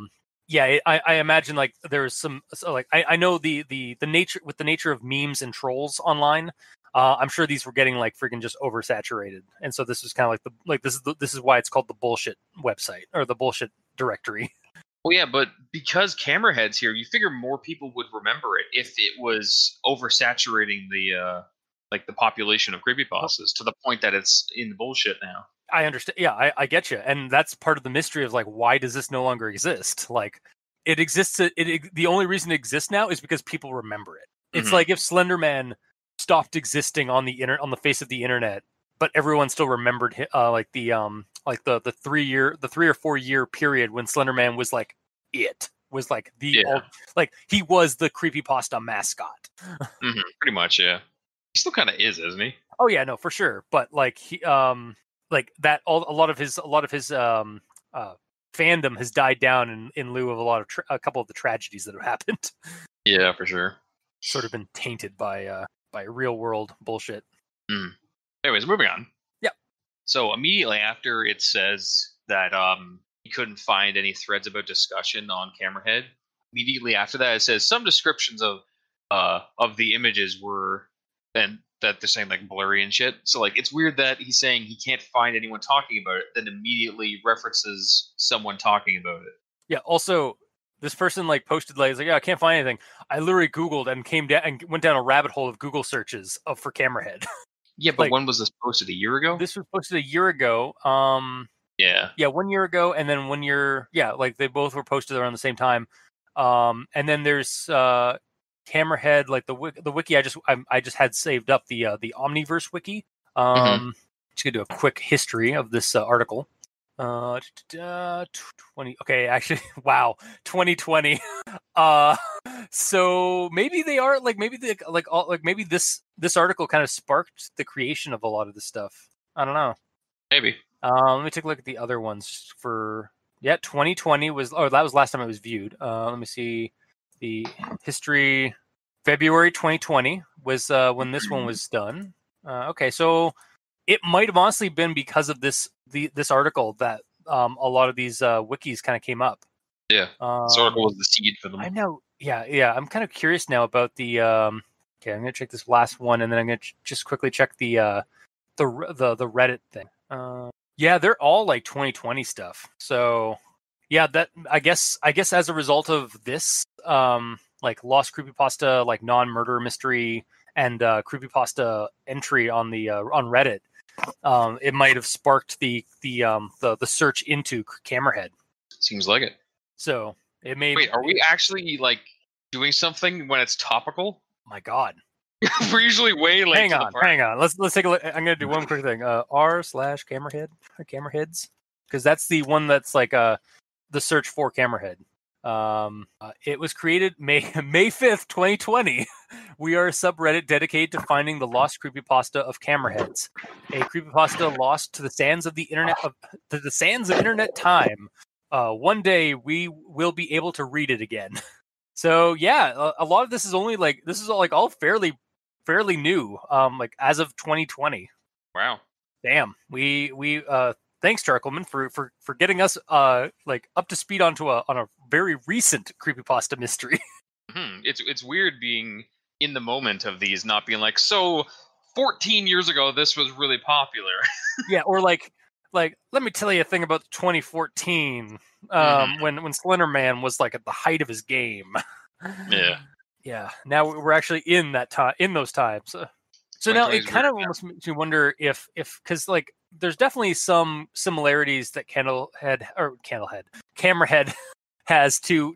imagine like there's some like I know the nature of memes and trolls online. I'm sure these were getting like freaking just oversaturated, and so this was kind of like this is why it's called the bullshit website or the bullshit directory. Well, yeah, but because Camerahead's here, you figure more people would remember it if it was oversaturating the like the population of creepypastas to the point that it's in the bullshit now. I understand. Yeah, I get you, and that's part of the mystery of like, why does this no longer exist? Like, it exists. The only reason it exists now is because people remember it. It's like if Slender Man stopped existing on the face of the internet, but everyone still remembered like the 3 or 4 year period when Slender Man was like like he was the creepypasta mascot. Pretty much, yeah. He still kind of is, isn't he? Oh yeah, no, for sure. But like he like that a lot of his fandom has died down in lieu of a couple of the tragedies that have happened. Yeah, for sure. Sort of been tainted by real world bullshit. Anyways, moving on. Yeah. So immediately after it says that he couldn't find any threads about discussion on Camerahead, immediately after that it says some descriptions of the images were, and that they're saying like blurry and shit. So like it's weird that he's saying he can't find anyone talking about it, then immediately references someone talking about it. Yeah. Also, this person like posted like, yeah, I can't find anything. I literally Googled and came down and went down a rabbit hole of Google searches for Camerahead. Yeah, but when was this posted? A year ago? This was posted a year ago. Yeah, 1 year ago, and then 1 year. Yeah, like they both were posted around the same time. And then there's Camerahead, like the wiki. I just had saved up the Omniverse wiki. Just gonna do a quick history of this article. 20. Okay, actually, wow, 2020. So maybe they are like maybe maybe this article kind of sparked the creation of a lot of this stuff. I don't know. Maybe. Let me take a look at the other ones for 2020 was that was last time it was viewed. Let me see the history. February 2020 was when this one was done. Okay, so it might have honestly been because of this article that a lot of these wikis kind of came up. Yeah, this article was the seed for them. I know. Yeah. I'm kind of curious now about the. Okay, I'm gonna check this last one, and then I'm gonna just quickly check the Reddit thing. Yeah, they're all like 2020 stuff. So yeah, that I guess as a result of this, like Lost Creepypasta, like non-murder mystery, and creepypasta entry on the on Reddit, it might have sparked the search into Camerahead. Seems like it. So it may. Wait, are we actually like doing something when it's topical? My God. We're usually way late. Hang on. Let's take a look. I'm gonna do one quick thing. r/Camerahead or Cameraheads, because that's the one that's like the search for Camerahead. It was created May 5th, 2020. We are a subreddit dedicated to finding the lost creepypasta of Cameraheads, a creepypasta lost to the sands of the internet internet time. One day we will be able to read it again. So yeah, a lot of this is only like all fairly new, like as of 2020. Wow. Damn. We thanks, Charcoalman, for getting us like up to speed on a very recent creepypasta mystery. It's weird being in the moment of these, not being like, so 14 years ago this was really popular. Yeah, or like let me tell you a thing about 2014, when Slender Man was like at the height of his game. Yeah. Yeah, now we're actually in that time, in those times. So now it kind of almost makes you wonder if because like there's definitely some similarities that Camerahead has to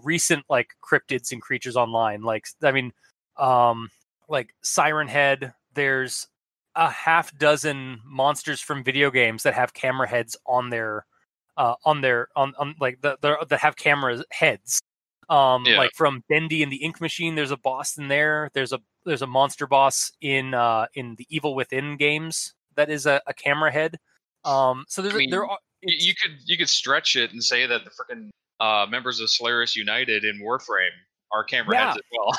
recent like cryptids and creatures online. Like I mean, like Siren Head. There's a half dozen monsters from video games that have camera heads on their like that have camera heads. Like from Bendy and the Ink Machine, there's a boss in there. There's a monster boss in the Evil Within games that is a camera head. So you could stretch it and say that the freaking members of Solaris United in Warframe are camera heads as well.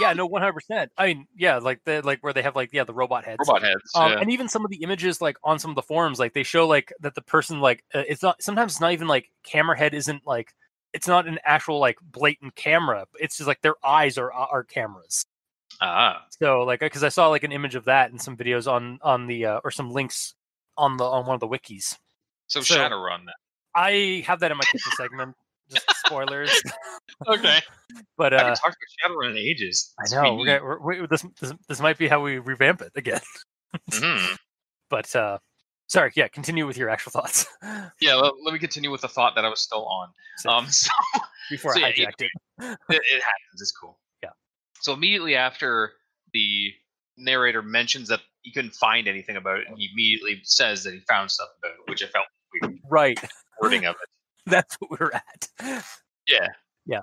Yeah, no, 100%. I mean, yeah, like where they have like the robot heads. And even some of the images like on some of the forums, like they show like that the person like it's not even like camera head isn't like. It's not an actual like blatant camera. It's just like their eyes are cameras. So like because I saw like an image of that and some videos on the or some links on one of the wikis. So Shadowrun that. I have that in my future segment. Just spoilers. Okay. But I haven't talked about Shadowrun in ages. I know. This might be how we revamp it again. Mm-hmm. But Sorry, yeah, continue with your actual thoughts. Yeah, let me continue with the thought that I was still on. So Before so I yeah, hijacked it. it happens. It's cool. Yeah. So immediately after the narrator mentions that he couldn't find anything about it, and he immediately says that he found stuff about it, which I felt weird. Right. Wording of it. That's what we're at. Yeah. Yeah.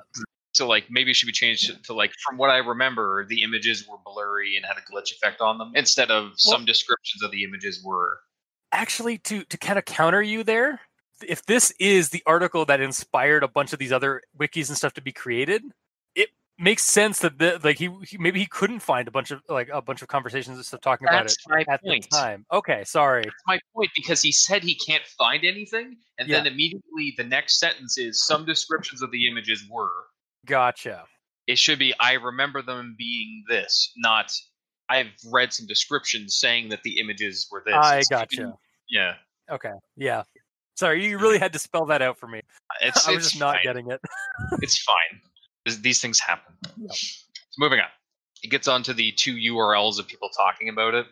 So like maybe it should be changed to like, from what I remember, the images were blurry and had a glitch effect on them, instead of some descriptions of the images were. Actually, to kind of counter you there, if this is the article that inspired a bunch of these other wikis and stuff to be created, it makes sense that he couldn't find a bunch of conversations and stuff talking about it at the time. Okay, sorry. That's my point, because he said he can't find anything, and then immediately the next sentence is some descriptions of the images were. Gotcha. It should be, I remember them being this, not I've read some descriptions saying that the images were this. I gotcha. Yeah. Okay. Yeah. Sorry, you really had to spell that out for me. I was just not getting it. It's fine. These things happen. Yep. So moving on. It gets onto the 2 URLs of people talking about it,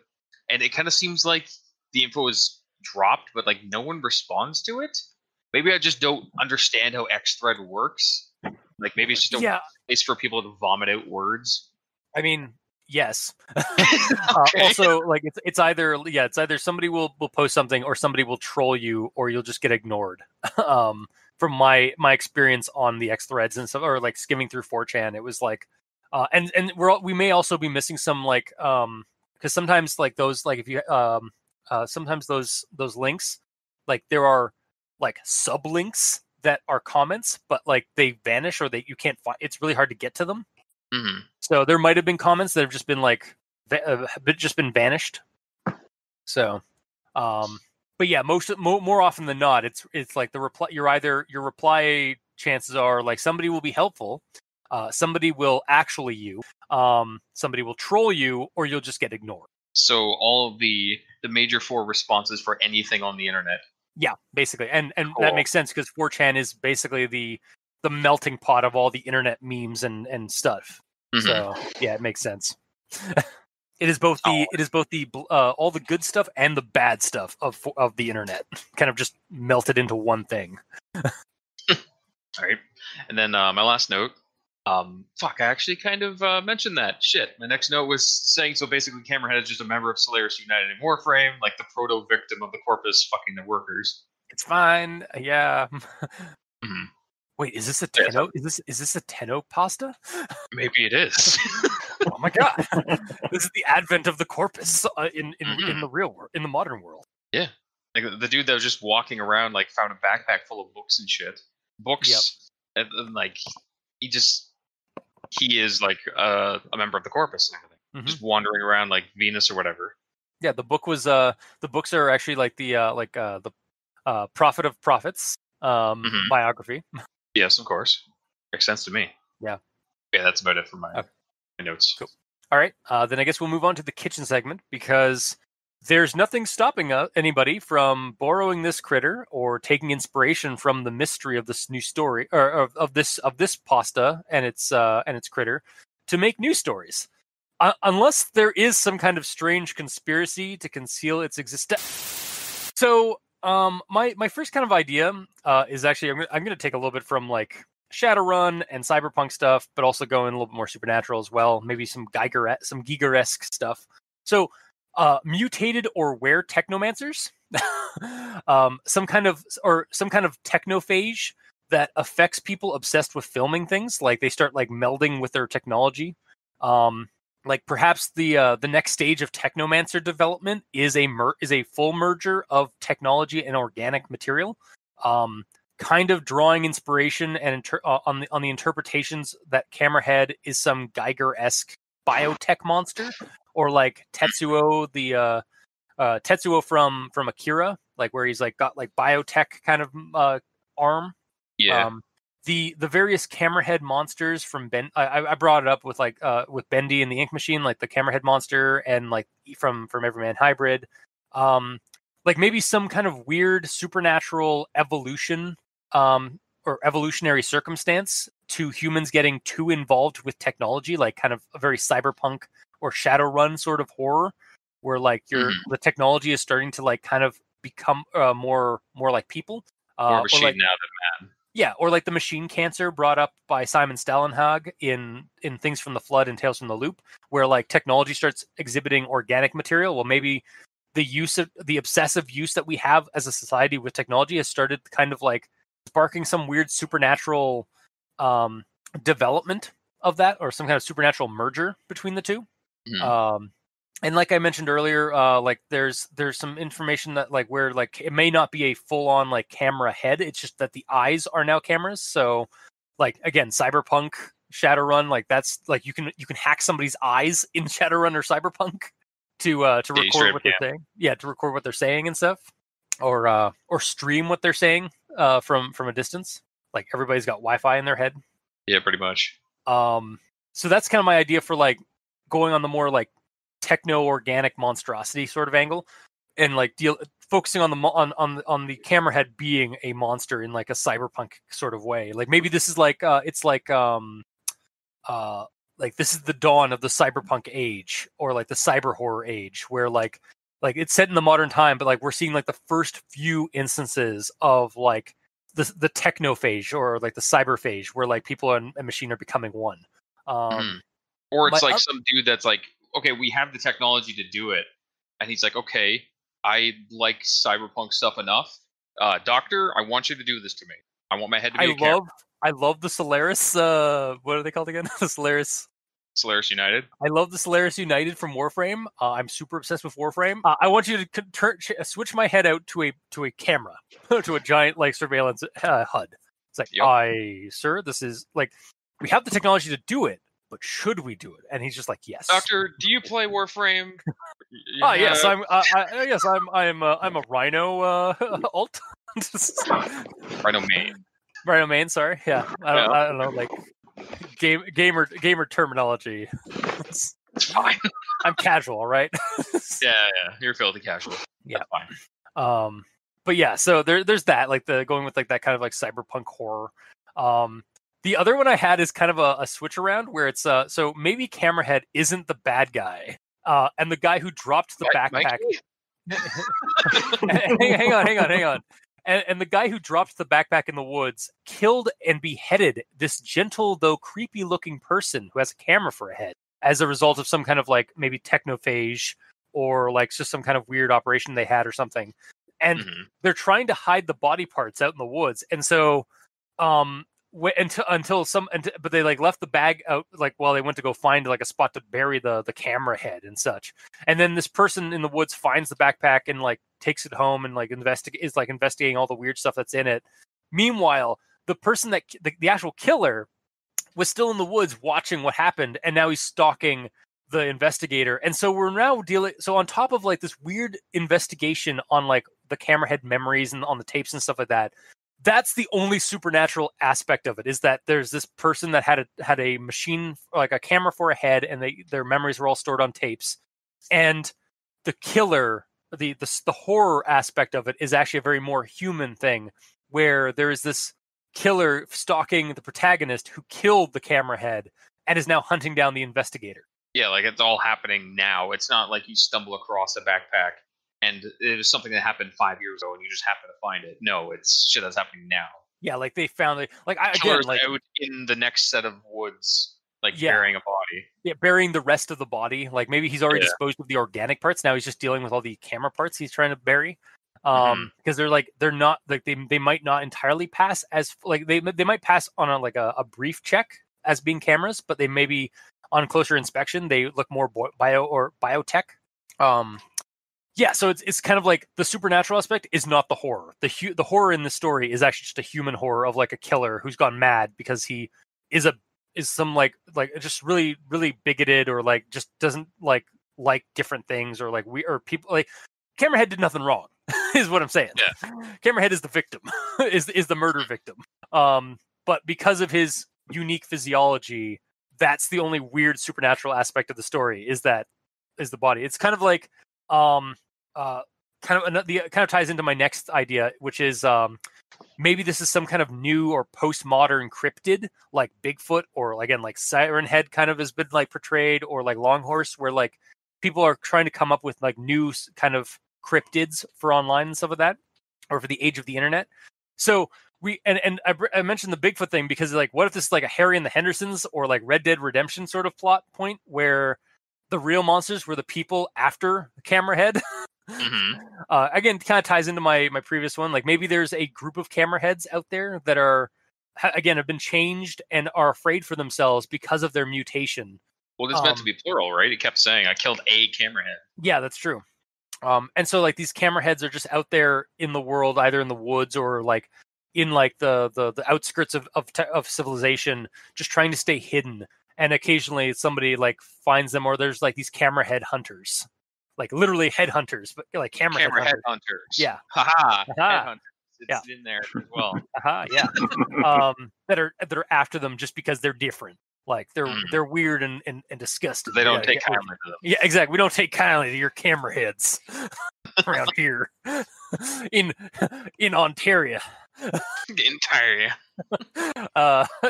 and it kind of seems like the info is dropped, but like no one responds to it. Maybe I just don't understand how Xthread works. Like maybe it's just a place for people to vomit out words. I mean, yes. Okay. Also, like it's either somebody will post something, or somebody will troll you, or you'll just get ignored. From my experience on the X threads and stuff, or like skimming through 4chan, it was like, and we may also be missing some like because sometimes like those like if you sometimes those links, like there are like sublinks that are comments, but like they vanish, or you can't find. It's really hard to get to them. Mm-hmm. So there might have been comments that have just been like just been vanished. So, but yeah, more often than not, it's like the reply. Your reply chances are like somebody will be helpful, somebody will actually you, somebody will troll you, or you'll just get ignored. So all of the major 4 responses for anything on the internet. Yeah, basically, and Cool. That makes sense because 4chan is basically the melting pot of all the internet memes and stuff. Mm-hmm. So yeah, it makes sense. It is both the all the good stuff and the bad stuff of the internet, kind of just melted into one thing. All right, and then my last note. I actually kind of mentioned that. Shit, my next note was saying, so basically Camerahead is just a member of Solaris United in Warframe, like the proto-victim of the Corpus fucking the workers. It's fine, yeah. Mm-hmm. Wait, is this a Tenno? Is this a Tenno pasta? Maybe it is. Oh my god! This is the advent of the Corpus in the real world, in the modern world. Yeah, like the dude that was just walking around, like found a backpack full of books and shit. Books, and like he is like a member of the Corpus and everything, just wandering around like Venus or whatever. Yeah, the books are actually like the Prophet of Prophets biography. Yes, of course, makes sense to me. Yeah. Yeah, that's about it for my notes. Cool. All right, then I guess we'll move on to the kitchen segment, because there's nothing stopping anybody from borrowing this critter or taking inspiration from the mystery of this new story, or of this pasta and its critter, to make new stories, unless there is some kind of strange conspiracy to conceal its existence. So, my first kind of idea is actually I'm going to take a little bit from like Shadowrun and cyberpunk stuff, but also go in a little bit more supernatural as well. Maybe some Giger-esque stuff. So, mutated or were technomancers, some kind of technophage that affects people obsessed with filming things. Like they start like melding with their technology. Like perhaps the next stage of technomancer development is a full merger of technology and organic material. Kind of drawing inspiration and on the interpretations that Camerahead is some Giger-esque biotech monster, or like Tetsuo, the Tetsuo from Akira, like where he's like got like biotech kind of arm. Yeah. The various Camerahead monsters from I brought it up with like with Bendy and the Ink Machine, like the Camerahead monster, and like from Everyman Hybrid. Like maybe some kind of weird supernatural evolution or evolutionary circumstance to humans getting too involved with technology, like kind of a very cyberpunk or Shadowrun sort of horror, where like the technology is starting to like kind of become more like people. More Or machine like, now than man. yeah, or like the machine cancer brought up by Simon Stallenhag in Things from the Flood and Tales from the Loop, where like technology starts exhibiting organic material. Well, maybe the obsessive use that we have as a society with technology has started kind of like sparking some weird supernatural development of that, or some kind of supernatural merger between the two. Mhm. And like I mentioned earlier, like there's some information that like where like it may not be a full on like camera head. It's just that the eyes are now cameras. So like again, Cyberpunk, Shadowrun, like that's like you can hack somebody's eyes in Shadowrun or Cyberpunk to record what they're saying. Yeah, to record what they're saying and stuff, or stream what they're saying from a distance. Like everybody's got Wi-Fi in their head. Yeah, pretty much. So that's kind of my idea for like going on the more like techno-organic monstrosity sort of angle, and like focusing on the Camerahead being a monster in like a cyberpunk sort of way. Like maybe this is like it's like this is the dawn of the cyberpunk age, or like the cyber horror age, where like it's set in the modern time, but like we're seeing like the first few instances of like the techno phase, or like the cyber phase, where like people and machine are becoming one. Or it's like some dude that's like, okay, we have the technology to do it, and he's like, okay, I like cyberpunk stuff enough. Doctor, I want you to do this to me. I want my head to be a camera. I love the Solaris. What are they called again? The Solaris United. I love the Solaris United from Warframe. I'm super obsessed with Warframe. I want you to switch my head out to a camera, to a giant like surveillance HUD. It's like, sir, this is like, we have the technology to do it, but should we do it? And he's just like, yes. Doctor, do you play Warframe? Yes, I'm a Rhino alt. Rhino main. Rhino main, sorry. Yeah. I don't know, like gamer terminology. It's fine. I'm casual, all right? Yeah, you're filthy casual. Yeah, that's fine. But yeah, so there's that, like the going with like that kind of like cyberpunk horror. The other one I had is kind of a switch around, where it's so maybe Camerahead isn't the bad guy, and the guy who dropped the backpack. hang on. And the guy who dropped the backpack in the woods killed and beheaded this gentle though creepy looking person who has a camera for a head, as a result of some kind of like maybe technophage, or like just some kind of weird operation they had or something. And they're trying to hide the body parts out in the woods, and so but they like left the bag out like while they went to go find like a spot to bury the camera head and such. And then this person in the woods finds the backpack and like takes it home and like is investigating all the weird stuff that's in it. Meanwhile, the person that the actual killer was still in the woods watching what happened, and now he's stalking the investigator. And so we're now so on top of like this weird investigation on like the Camerahead memories and on the tapes and stuff like that, that's the only supernatural aspect of it, is that there's this person that had a machine, like a camera for a head, and their memories were all stored on tapes. And the killer, the horror aspect of it is actually a very more human thing, where there is this killer stalking the protagonist who killed the camera head and is now hunting down the investigator. Yeah, like it's all happening now. It's not like you stumble across a backpack and it was something that happened 5 years ago and you just happen to find it. No, it's shit that's happening now. Yeah, like they found it. Like Killer's out in the next set of woods, like burying a body. Yeah, burying the rest of the body. Like maybe he's already disposed of the organic parts. Now he's just dealing with all the camera parts he's trying to bury. Because they're not like they might not entirely pass as like they might pass on a brief check as being cameras, but they maybe on closer inspection they look more biotech. Yeah, so it's kind of like the supernatural aspect is not the horror. The horror in the story is actually just a human horror of like a killer who's gone mad because he is some like just really really bigoted, or like just doesn't like different things, or like or people like Camerahead did nothing wrong is what I'm saying. Yeah. Camerahead is the victim, is the murder victim. But because of his unique physiology, that's the only weird supernatural aspect of the story is the body. It's kind of like kind of ties into my next idea, which is maybe this is some kind of new or postmodern cryptid, like Bigfoot, or again like Siren Head kind of has been like portrayed, or like Longhorse, where like people are trying to come up with like new kind of cryptids for online and stuff like that, or for the age of the internet. So I mentioned the Bigfoot thing because like, what if this is like a Harry and the Hendersons or like Red Dead Redemption sort of plot point where the real monsters were the people after the Camerahead? Again, kind of ties into my previous one. Like maybe there's a group of Cameraheads out there that are again have been changed and are afraid for themselves because of their mutation. Well, it's meant to be plural, right? It kept saying, "I killed a Camerahead." Yeah, that's true. And so like these Cameraheads are just out there in the world, either in the woods or like in like the outskirts of civilization, just trying to stay hidden. And occasionally somebody like finds them, or there's like these Camerahead hunters, like literally headhunters, but like Camerahead hunters. Yeah, haha, headhunters. It's in there as well. Yeah. That are after them just because they're different. Like they're weird and disgusting. They don't take kindly to them. Yeah, exactly. We don't take kindly to your Cameraheads around here in Ontario.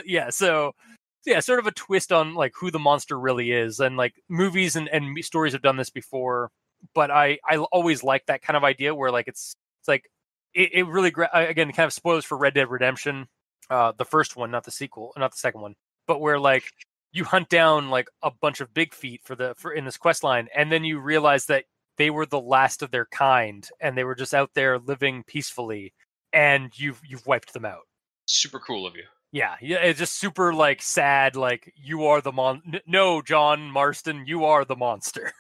Yeah. So yeah, sort of a twist on like who the monster really is, and like movies and stories have done this before, but I always like that kind of idea where like it's like it really again kind of spoilers for Red Dead Redemption, the first one, not the sequel, not the second one, but where like you hunt down like a bunch of big feet for in this quest line, and then you realize that they were the last of their kind and they were just out there living peacefully, and you've wiped them out. Super cool of you. Yeah, it's just super like sad. Like you are the No, John Marston, you are the monster.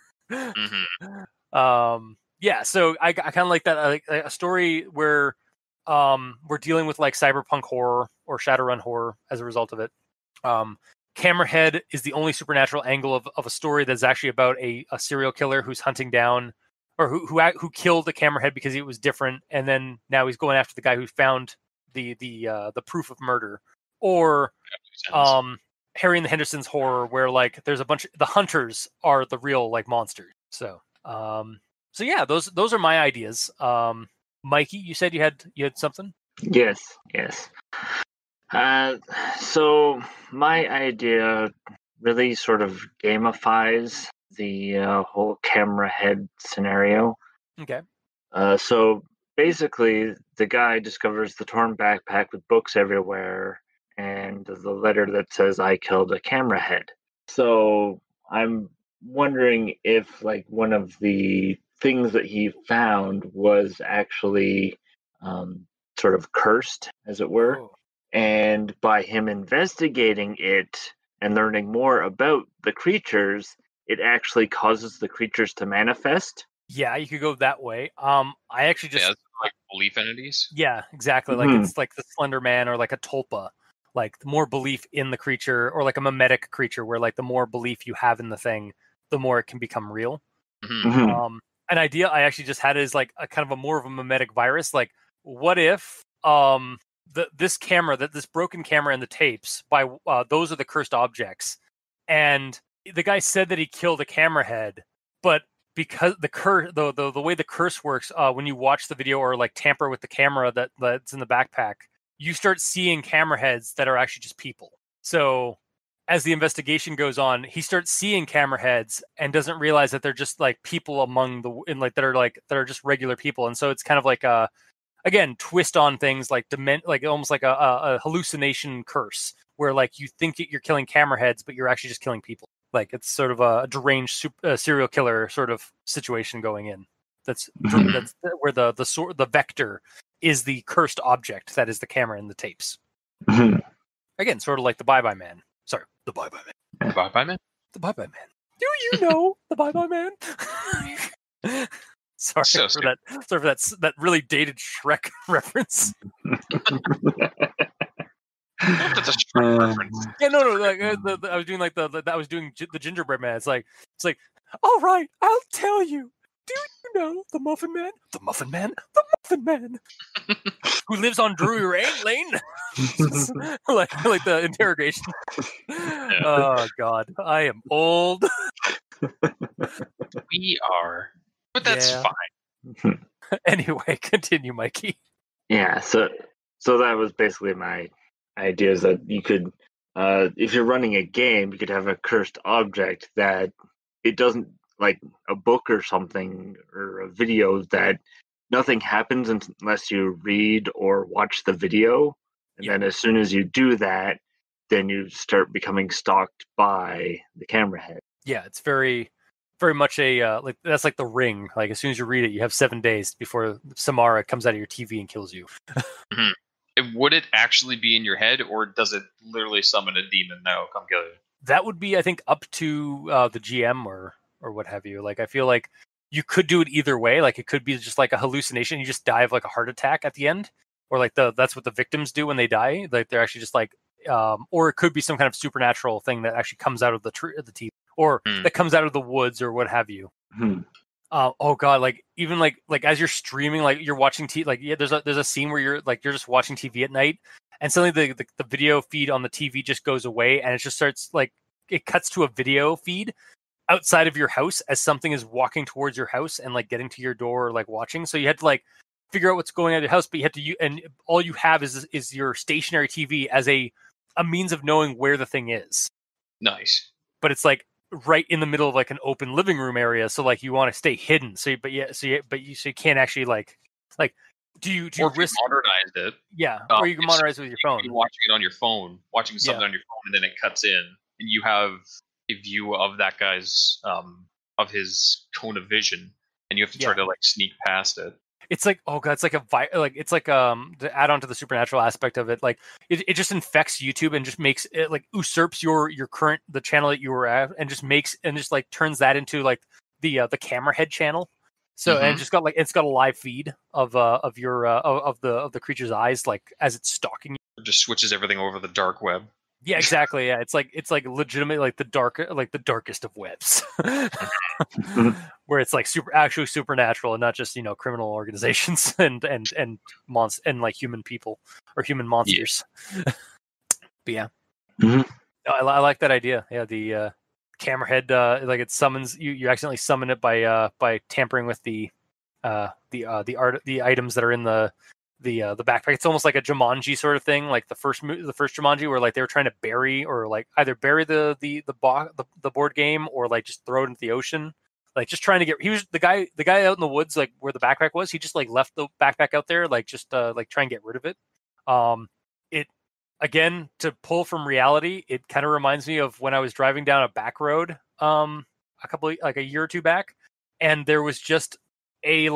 Yeah, so I kind of like that, like a story where we're dealing with like cyberpunk horror or Shadowrun horror as a result of it. Camerahead is the only supernatural angle of a story that's actually about a serial killer who's hunting down, or who killed the Camerahead because he was different, and then now he's going after the guy who found the proof of murder. Or Harry and the Hendersons horror, where like there's a bunch of the hunters are the real like monsters. So yeah, those are my ideas. Mikey, you said you had something? Yes. So my idea really sort of gamifies the whole Camerahead scenario. Okay. So basically, the guy discovers the torn backpack with books everywhere and the letter that says, "I killed a Camerahead." So I'm wondering if like one of the things that he found was actually sort of cursed, as it were. Oh. And by him investigating it and learning more about the creatures, it actually causes the creatures to manifest. Yeah, you could go that way. I actually just like belief entities. Yeah, exactly. Like it's like the Slender Man or like a Tulpa. Like the more belief in the creature, or like a mimetic creature, where like the more belief you have in the thing, the more it can become real. An idea I actually just had is like a kind of a more of a mimetic virus. Like, what if this broken camera and the tapes by those are the cursed objects, and the guy said that he killed a Camerahead, but because the way the curse works, when you watch the video or like tamper with the camera that's in the backpack, you start seeing Cameraheads that are actually just people. So as the investigation goes on, he starts seeing Cameraheads and doesn't realize that they're just like people that are just regular people. And so it's kind of like a, again, twist on things like almost like a hallucination curse, where like you think you're killing Cameraheads, but you're actually just killing people. Like it's sort of a deranged serial killer sort of situation going in. That's where the vector is the cursed object that is the camera and the tapes. Again, sort of like the Bye-Bye Man. Sorry, the Bye-Bye Man. The Bye-Bye Man? The Bye-Bye Man. Do you know the Bye-Bye Man? Sorry for that really dated Shrek reference. That's a Shrek reference. Yeah, no. Like, I was doing like the gingerbread man. It's like, all right, I'll tell you. Do you know the Muffin Man? The Muffin Man? The Muffin Man. Who lives on Drury Lane? like the interrogation. Yeah. Oh God, I am old. We are, but that's fine. Anyway, continue, Mikey. Yeah, so that was basically my idea, is that you could, if you're running a game, you could have a cursed object that it doesn't like a book or something or a video that nothing happens unless you read or watch the video. And then as soon as you do that, then you start becoming stalked by the Camerahead. Yeah, it's very much a like that's like the Ring. Like as soon as you read it, you have 7 days before Samara comes out of your TV and kills you. Would it actually be in your head, or does it literally summon a demon? No, come kill you. That would be, I think, up to the GM or what have you. Like I feel like you could do it either way. Like it could be just like a hallucination. You just die of like a heart attack at the end, or like that's what the victims do when they die. Like they're actually just like, or it could be some kind of supernatural thing that actually comes out of the TV, or that comes out of the woods or what have you. Oh god, like even like as you're streaming, like you're watching TV, like there's a scene where you're just watching TV at night, and suddenly the video feed on the TV just goes away, and it just starts like it cuts to a video feed outside of your house as something is walking towards your house and like getting to your door or like watching. So you had to like figure out what's going on in your house, but you have to and all you have is your stationary TV as a means of knowing where the thing is. Nice. But it's like right in the middle of like an open living room area, so like you want to stay hidden. So you can't actually like do you risk modernized it? Yeah, or you can modernize it with your phone. You're watching it on your phone, watching something on your phone, and then it cuts in, and you have a view of that guy's of his cone of vision, and you have to try to like sneak past it. It's like, oh god, it's like it's like to add on to the supernatural aspect of it, like it just infects YouTube and just makes it like usurps your current the channel that you were at and just like turns that into like the Camerahead channel. So and just got like it's got a live feed of your of the creature's eyes like as it's stalking you. It just switches everything over the dark web. Yeah, exactly. Yeah, it's like legitimate like the darkest of webs, where it's like actually supernatural and not just criminal organizations and like human people or human monsters. Yeah. But yeah, I like that idea. Yeah, the Camerahead like it summons you accidentally summon it by tampering with the items that are in the backpack. It's almost like a Jumanji sort of thing, like the first Jumanji, where like they were trying to bury or like either bury the board game or like just throw it into the ocean, like just trying to get. He was the guy out in the woods, like where the backpack was. He just like left the backpack out there, like just like try and get rid of it. It again to pull from reality. It kind of reminds me of when I was driving down a back road, a year or two back, and there was just a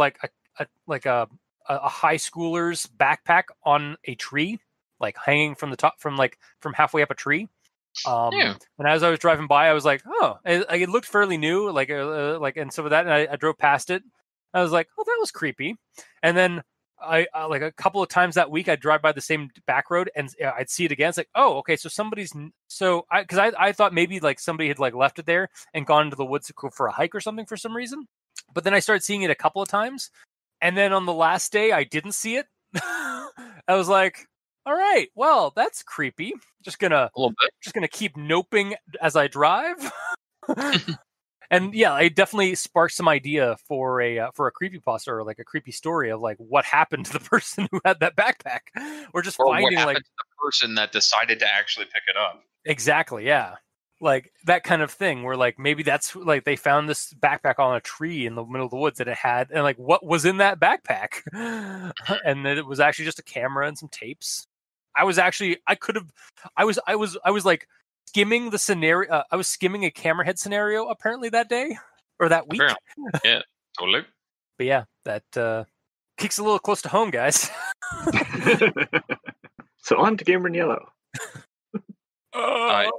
high schooler's backpack on a tree, like hanging from the top, from halfway up a tree. And as I was driving by, I was like, oh, it looked fairly new, and so with that, and I drove past it. I was like, oh, that was creepy. And then I like a couple of times that week, I'd drive by the same back road and I'd see it again. It's like, oh, okay, so I thought maybe like somebody had like left it there and gone into the woods to go for a hike or something for some reason. But then I started seeing it a couple of times. And then on the last day, I didn't see it. I was like, all right, well, that's creepy. Just gonna keep noping as I drive. And yeah, it definitely sparked some idea for a creepypasta or like a creepy story of like what happened to the person who had that backpack, or just finding what happened like to the person that decided to actually pick it up. Exactly, yeah. Like that kind of thing where like maybe that's like they found this backpack on a tree in the middle of the woods that it had, and like what was in that backpack, and then it was actually just a camera and some tapes. I was like skimming the scenario. I was skimming a Camerahead scenario apparently that day or that week. Yeah, totally. But yeah, that kicks a little close to home, guys. So on to Gamer in Yellow. Like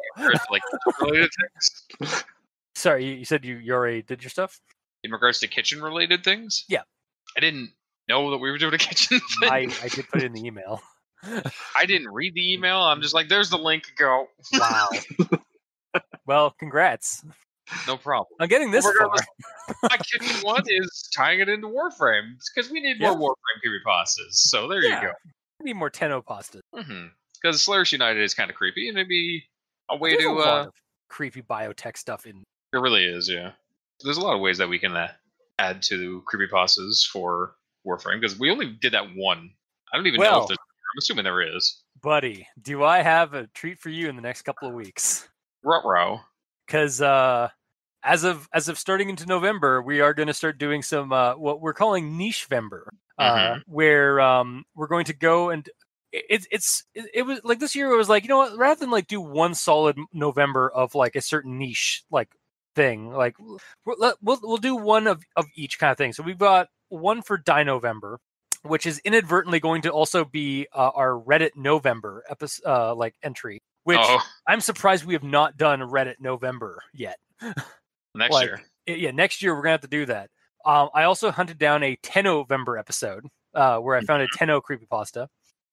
related things. Sorry, you said you already did your stuff? In regards to kitchen related things? Yeah. I didn't know that we were doing a kitchen thing. I did put it in the email. I didn't read the email. I'm just like, there's the link, go. Wow. Well, congrats. No problem. I'm getting this far. My kitchen one is tying it into Warframe because we need more Warframe creepypastas. So there you go. We need more Tenno pastas. Because Slayers United is kind of creepy, and maybe a way There's to a lot of creepy biotech stuff in. It really is, yeah. There's a lot of ways that we can add to creepypastas for Warframe because we only did that one. I don't even know if there's. I'm assuming there is. Buddy, do I have a treat for you in the next couple of weeks? Ruh-roh. Because as of starting into November, we are going to start doing some what we're calling Niche-vember, where we're going to go and it was like this year. It was like, you know what? Rather than like do one solid November of like a certain niche like thing, like we'll do one of each kind of thing. So we've got one for Dinovember, which is inadvertently going to also be our Reddit November episode like entry. Which I'm surprised we have not done Reddit November yet. Next year. Yeah, next year we're going to have to do that. I also hunted down a Tennovember episode where I found a Tenno creepypasta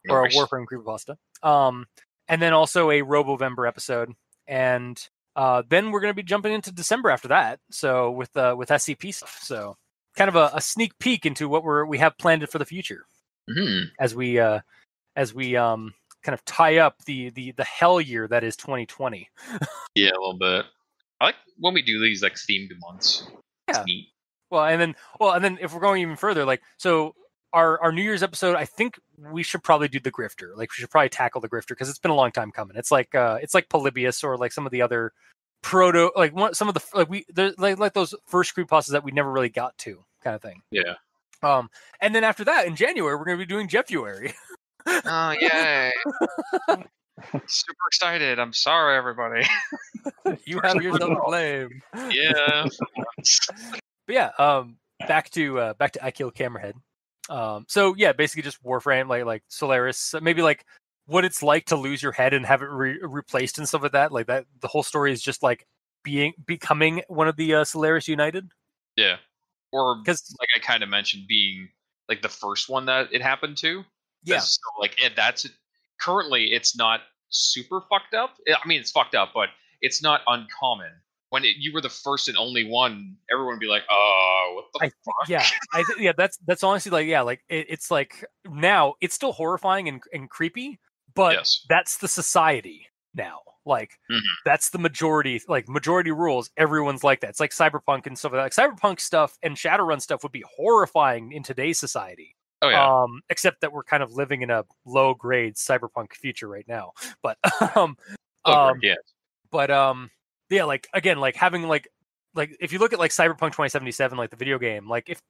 or a Warframe creepypasta. And then also a Robovember episode. And then we're going to be jumping into December after that. So with SCP stuff. So kind of a sneak peek into what we have planned for the future as we kind of tie up the hell year that is 2020. Yeah, a little bit. I like when we do these like themed months. Yeah. It's neat. Well, and then if we're going even further, like so our New Year's episode, I think we should probably do the Grifter. Like we should probably tackle the Grifter because it's been a long time coming. It's like Polybius or like some of the other proto some of the like those first creepypastas that we never really got to kind of thing. Yeah. And then after that in January we're going to be doing Jeffuary. Oh, yay. Super excited. I'm sorry, everybody. You have yourself to blame. Yeah. But yeah, back to I Kill Camerahead. So yeah, basically just Warframe, like Solaris, maybe like what it's like to lose your head and have it replaced and stuff like that. Like that, the whole story is just like becoming one of the Solaris United. Yeah. Or because like I kind of mentioned, being like the first one that it happened to. Yeah. So, like that's currently it's not super fucked up. I mean, it's fucked up, but it's not uncommon. When you were the first and only one, everyone would be like, "Oh, what the fuck?" Yeah, that's honestly like it's like now it's still horrifying and creepy, but that's the society now. Like that's the majority. Like majority rules. Everyone's like that. It's like Cyberpunk and stuff like that. Like Cyberpunk stuff and Shadowrun stuff would be horrifying in today's society. Oh, yeah. Except that we're kind of living in a low grade cyberpunk future right now. But yeah, like again, like having like if you look at like Cyberpunk 2077, like the video game, like if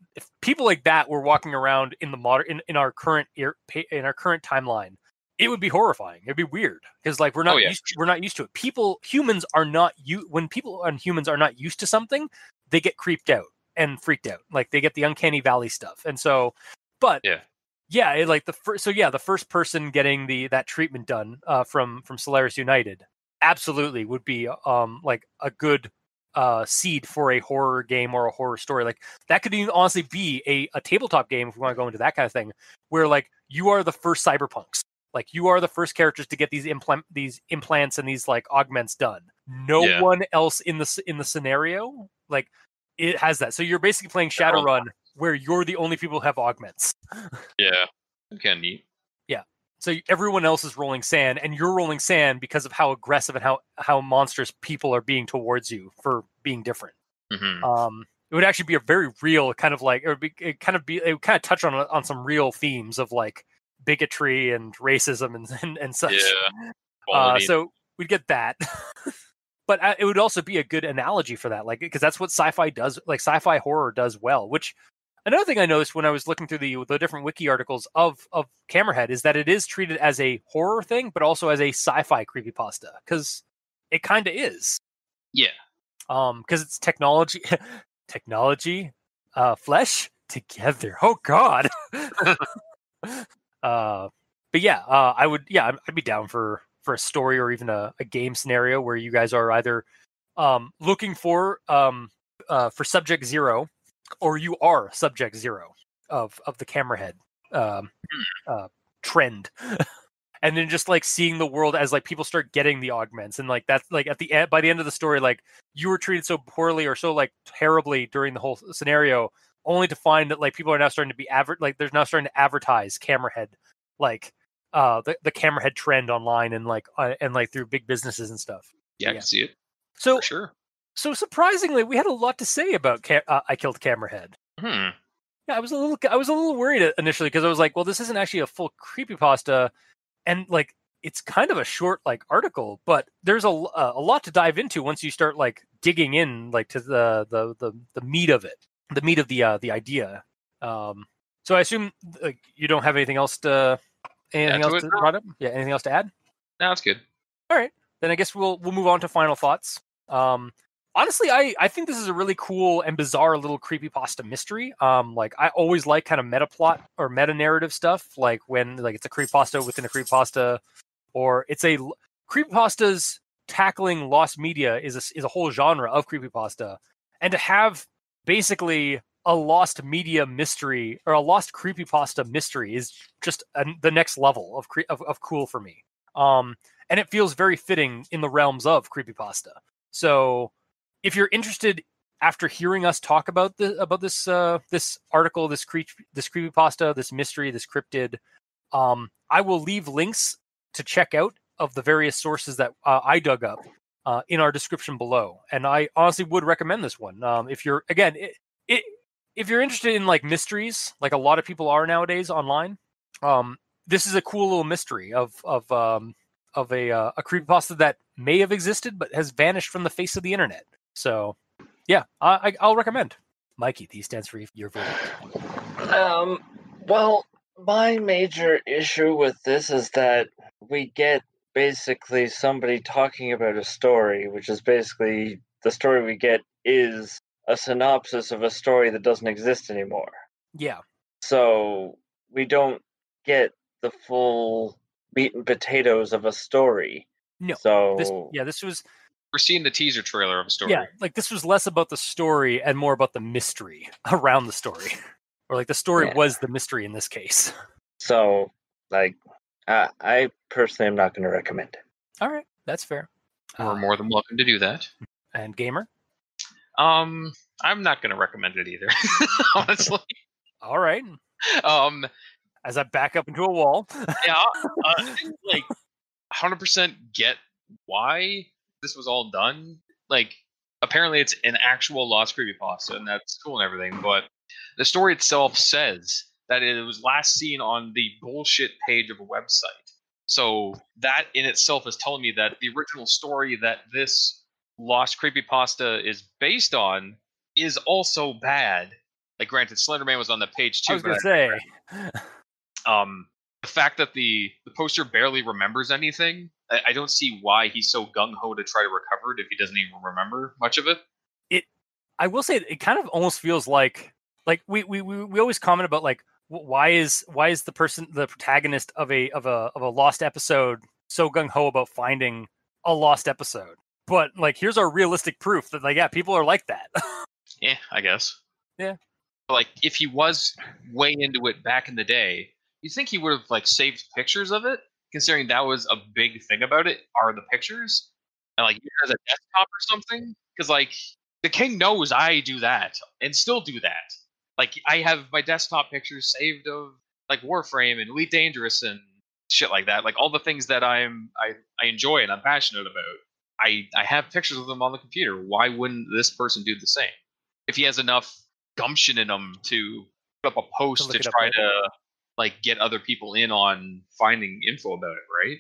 people like that were walking around in the modern in our current timeline, it would be horrifying. It'd be weird because like we're not used to it. Humans are not when people and humans are not used to something, they get creeped out and freaked out. Like they get the uncanny valley stuff, and so. But the first person getting that treatment done from Solaris United absolutely would be like a good seed for a horror game or a horror story. Like that could even honestly be a tabletop game if we want to go into that kind of thing, where like you are the first cyberpunks. Like you are the first characters to get these implants and these like augments done. No one else in the scenario like it has that. So you're basically playing Shadowrun where you're the only people who have augments. Yeah. Kind of neat. Yeah. So everyone else is rolling sand, and you're rolling sand because of how aggressive and how monstrous people are being towards you for being different. Mm-hmm. It would actually be a very real kind of like, it would kind of touch on some real themes of like bigotry and racism and such. Yeah. So we'd get that. But it would also be a good analogy for that, like because that's what sci-fi does, like sci-fi horror does well. Which another thing I noticed when I was looking through the different wiki articles of Camerahead is that it is treated as a horror thing, but also as a sci-fi creepypasta because it kind of is. Yeah. Because it's technology, flesh together. Oh God. But yeah, I'd be down for a story or even a game scenario where you guys are either looking for Subject Zero, or you are Subject Zero of the Camerahead trend, and then just like seeing the world as like people start getting the augments, and like that's like at the end, by the end of the story, like you were treated so poorly or so like terribly during the whole scenario, only to find that like people are now starting to be they're now starting to advertise Camerahead, like the Camerahead trend online and like through big businesses and stuff. Yeah, I can see it. So for sure. So surprisingly, we had a lot to say about I Killed Camerahead. Yeah, I was a little worried initially because I was like, well, this isn't actually a full creepypasta, and like it's kind of a short like article, but there's a lot to dive into once you start like digging in like to the meat of it, the meat of the idea. So I assume like you don't have anything else to brought up? Yeah, anything else to add? No, that's good. All right, then I guess we'll move on to final thoughts. Honestly, I think this is a really cool and bizarre little creepypasta mystery. Like I always like kind of meta plot or meta narrative stuff, like when like it's a creepypasta within a creepypasta, or it's a creepypastas tackling lost media is a whole genre of creepypasta, and to have basically a lost media mystery or a lost creepypasta mystery is just the next level of cool for me. And it feels very fitting in the realms of creepypasta. So if you're interested after hearing us talk about this article, this creepypasta, this mystery, this cryptid, I will leave links to check out of the various sources that I dug up in our description below. And I honestly would recommend this one. If you're if you're interested in like mysteries, like a lot of people are nowadays online, this is a cool little mystery of a creepypasta that may have existed but has vanished from the face of the internet. So, yeah, I'll recommend. Mikey, D stands for your verdict. Well, my major issue with this is that we get basically somebody talking about a story, which is basically the story we get is a synopsis of a story that doesn't exist anymore. Yeah. So we don't get the full meat and potatoes of a story. No. So this was. We're seeing the teaser trailer of a story. Yeah, like this was less about the story and more about the mystery around the story, or like the story was the mystery in this case. So, like, I personally am not going to recommend it. All right, that's fair. We're more than welcome to do that. And Gamer? I'm not going to recommend it either, honestly. All right. As I back up into a wall. Yeah, I didn't, like, 100% get why this was all done. Like, apparently it's an actual lost creepypasta, and that's cool and everything, but the story itself says that it was last seen on the bullshit page of a website. So that in itself is telling me that the original story that this lost creepypasta is based on is also bad. Like, granted, Slenderman was on the page too. I was going to say. The fact that the poster barely remembers anything, I don't see why he's so gung-ho to try to recover it if he doesn't even remember much of it. I will say it kind of almost feels like we always comment about like why is the protagonist of a lost episode so gung-ho about finding a lost episode, but like here's our realistic proof that like people are like that. Yeah, I guess. Yeah, like if he was way into it back in the day, you think he would have like saved pictures of it, considering that was a big thing about it, are the pictures, and like as a desktop or something, because like the king knows I do that and still do that. Like I have my desktop pictures saved of like Warframe and Elite Dangerous and shit like that, like all the things that I enjoy and I'm passionate about. I have pictures of them on the computer. Why wouldn't this person do the same? If he has enough gumption in him to put up a post to try to like get other people in on finding info about it, right?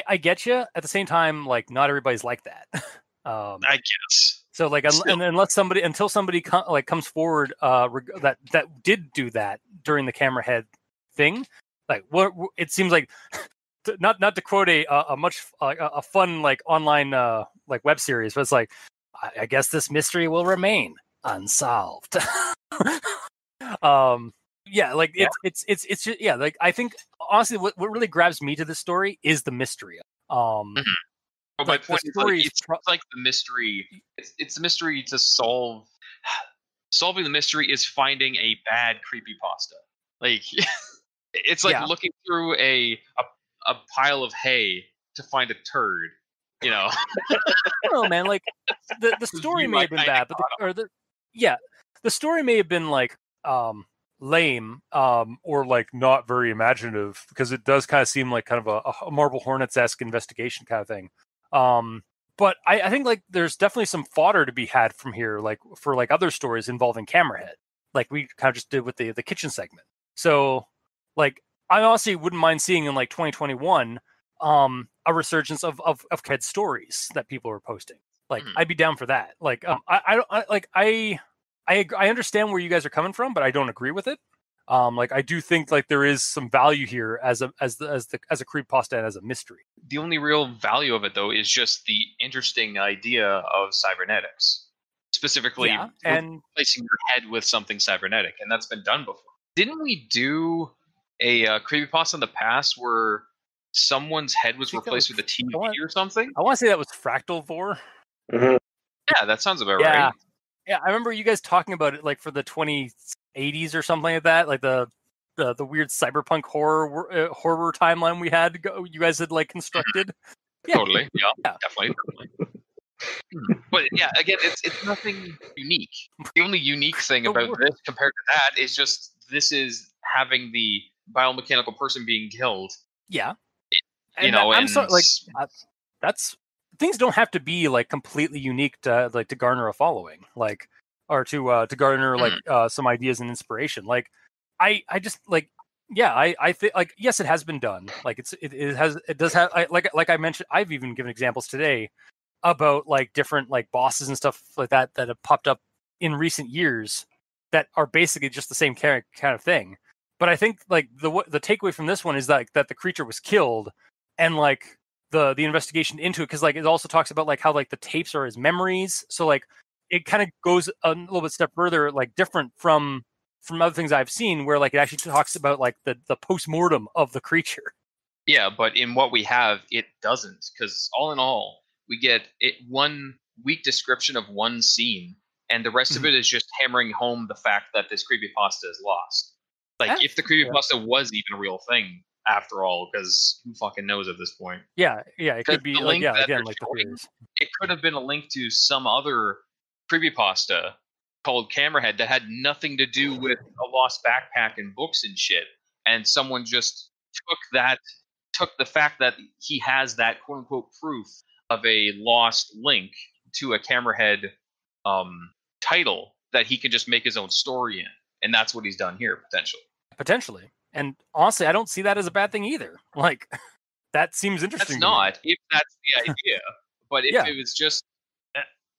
I get you. At the same time, like not everybody's like that. I guess. So like, until somebody comes forward that did do that during the Camerahead thing, like what it seems like. Not to quote a fun like online like web series, but it's like I guess this mystery will remain unsolved. Yeah, like it's just, yeah, like I think honestly what really grabs me to this story is the mystery. Well, my point is like, it's like the mystery. It's the mystery to solve. Solving the mystery is finding a bad creepypasta. Like it's like looking through a pile of hay to find a turd. You know. No, man. Like the story may have been bad, but the story may have been like lame or like not very imaginative, because it does kind of seem like kind of a Marble Hornets-esque investigation kind of thing. But I think like there's definitely some fodder to be had from here, like for like other stories involving Camerahead, like we kind of just did with the kitchen segment. So like I honestly wouldn't mind seeing in like 2021 a resurgence of Ked stories that people are posting. Like, I'd be down for that. Like, I understand where you guys are coming from, but I don't agree with it. Like, I do think like there is some value here as a creepypasta and as a mystery. The only real value of it, though, is just the interesting idea of cybernetics, specifically and replacing your head with something cybernetic, and that's been done before. Didn't we do a creepypasta in the past where someone's head was replaced with a TV or something? I want to say that was Fractal Vor. Mhm. Yeah, that sounds about right. Yeah, I remember you guys talking about it like for the 2080s or something like that, like the weird cyberpunk horror timeline we had. You guys had like constructed. Totally, yeah, definitely. But yeah, again, it's nothing unique. The only unique thing about this compared to that is just this is having the biomechanical person being killed. Yeah, I'm sorry, like that's things don't have to be like completely unique to garner a following, like, or to garner like some ideas and inspiration. Like, I just like, I think like, yes, it has been done. Like it does have, like I mentioned, I've even given examples today about like different like bosses and stuff like that have popped up in recent years that are basically just the same kind of thing. But I think like the takeaway from this one is that the creature was killed, and like the investigation into it, because like it also talks about like how like the tapes are his memories, so like it kind of goes a little bit step further, like different from other things I've seen, where like it actually talks about like the post-mortem of the creature. Yeah, but in what we have, it doesn't, because all in all, we get one weak description of one scene, and the rest of it is just hammering home the fact that this creepypasta is lost. Like, if the creepypasta was even a real thing, after all, because who fucking knows at this point? Yeah, it could be like, again, like the theories. It could have been a link to some other creepypasta called Camerahead that had nothing to do with a lost backpack and books and shit, and someone just took the fact that he has that quote unquote proof of a lost link to a Camerahead title that he can just make his own story in, and that's what he's done here potentially. And honestly, I don't see that as a bad thing either. Like, that seems interesting. That's not, if that's the idea. But if it was just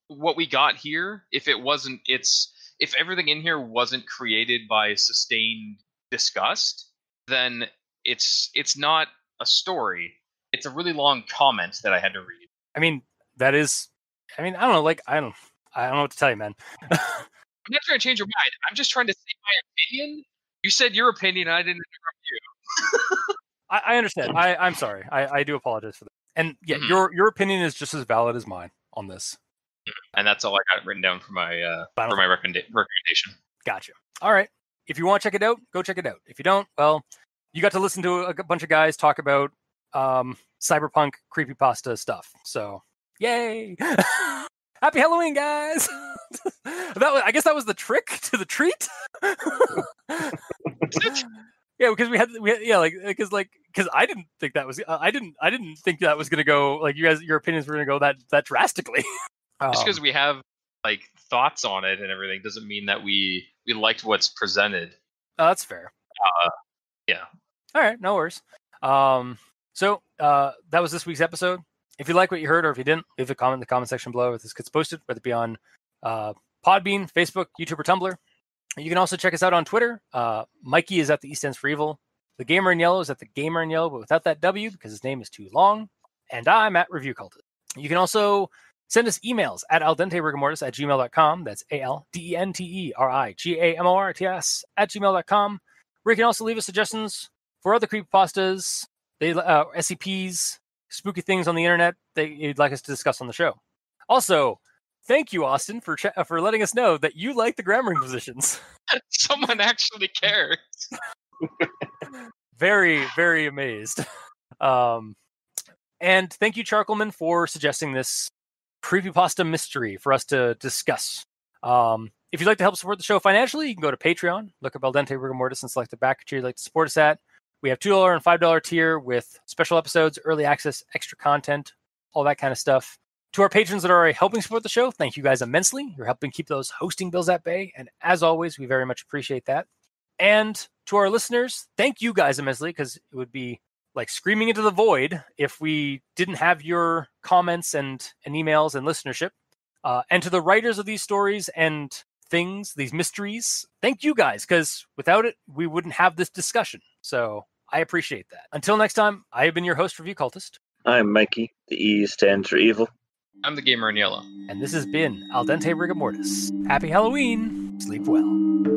what we got here, if everything in here wasn't created by sustained disgust, then it's not a story. It's a really long comment that I had to read. I mean, I don't know. Like, I don't know what to tell you, man. I'm not trying to change your mind. I'm just trying to say my opinion. You said your opinion, and I didn't interrupt you. I understand. I'm sorry. I do apologize for that. And yeah, your opinion is just as valid as mine on this. And that's all I got written down for my recommendation. Gotcha. All right. If you want to check it out, go check it out. If you don't, well, you got to listen to a bunch of guys talk about cyberpunk creepypasta stuff. So, yay! Happy Halloween, guys! I guess that was the trick to the treat. Yeah, because we had because I didn't think that was I didn't think that was gonna go like your opinions were gonna go that drastically. Just because we have like thoughts on it and everything doesn't mean that we liked what's presented. That's fair. Yeah. All right, no worries. So that was this week's episode. If you like what you heard, or if you didn't, leave a comment in the comment section below if this gets posted, whether it be on Podbean, Facebook, YouTube, or Tumblr. You can also check us out on Twitter. Mikey is at the East Ends for Evil. The Gamer in Yellow is at the Gamer in Yellow, but without that W because his name is too long. And I'm at Review Cultist. You can also send us emails at aldenterigamortis@gmail.com. That's ALDENTERIGAMORTS @gmail.com. Where you can also leave us suggestions for other creepypastas, SCPs, spooky things on the internet that you'd like us to discuss on the show. Also, thank you, Austin, for letting us know that you like the Grammar Inquisitions. Someone actually cares. Very, very amazed. And thank you, Charcoalman, for suggesting this creepypasta mystery for us to discuss. If you'd like to help support the show financially, you can go to Patreon, look up Al Dente Rigor Mortis, and select the back tier you'd like to support us at. We have $2 and $5 tier with special episodes, early access, extra content, all that kind of stuff. To our patrons that are already helping support the show, thank you guys immensely. You're helping keep those hosting bills at bay, and as always, we very much appreciate that. And to our listeners, thank you guys immensely, because it would be like screaming into the void if we didn't have your comments and emails and listenership. And to the writers of these stories and things, these mysteries, thank you guys, because without it, we wouldn't have this discussion. So I appreciate that. Until next time, I have been your host, Review Cultist. I'm Mikey. The E stands for evil. I'm the gamer in yellow. And this has been Al Dente Rigor Mortis. Happy Halloween. Sleep well.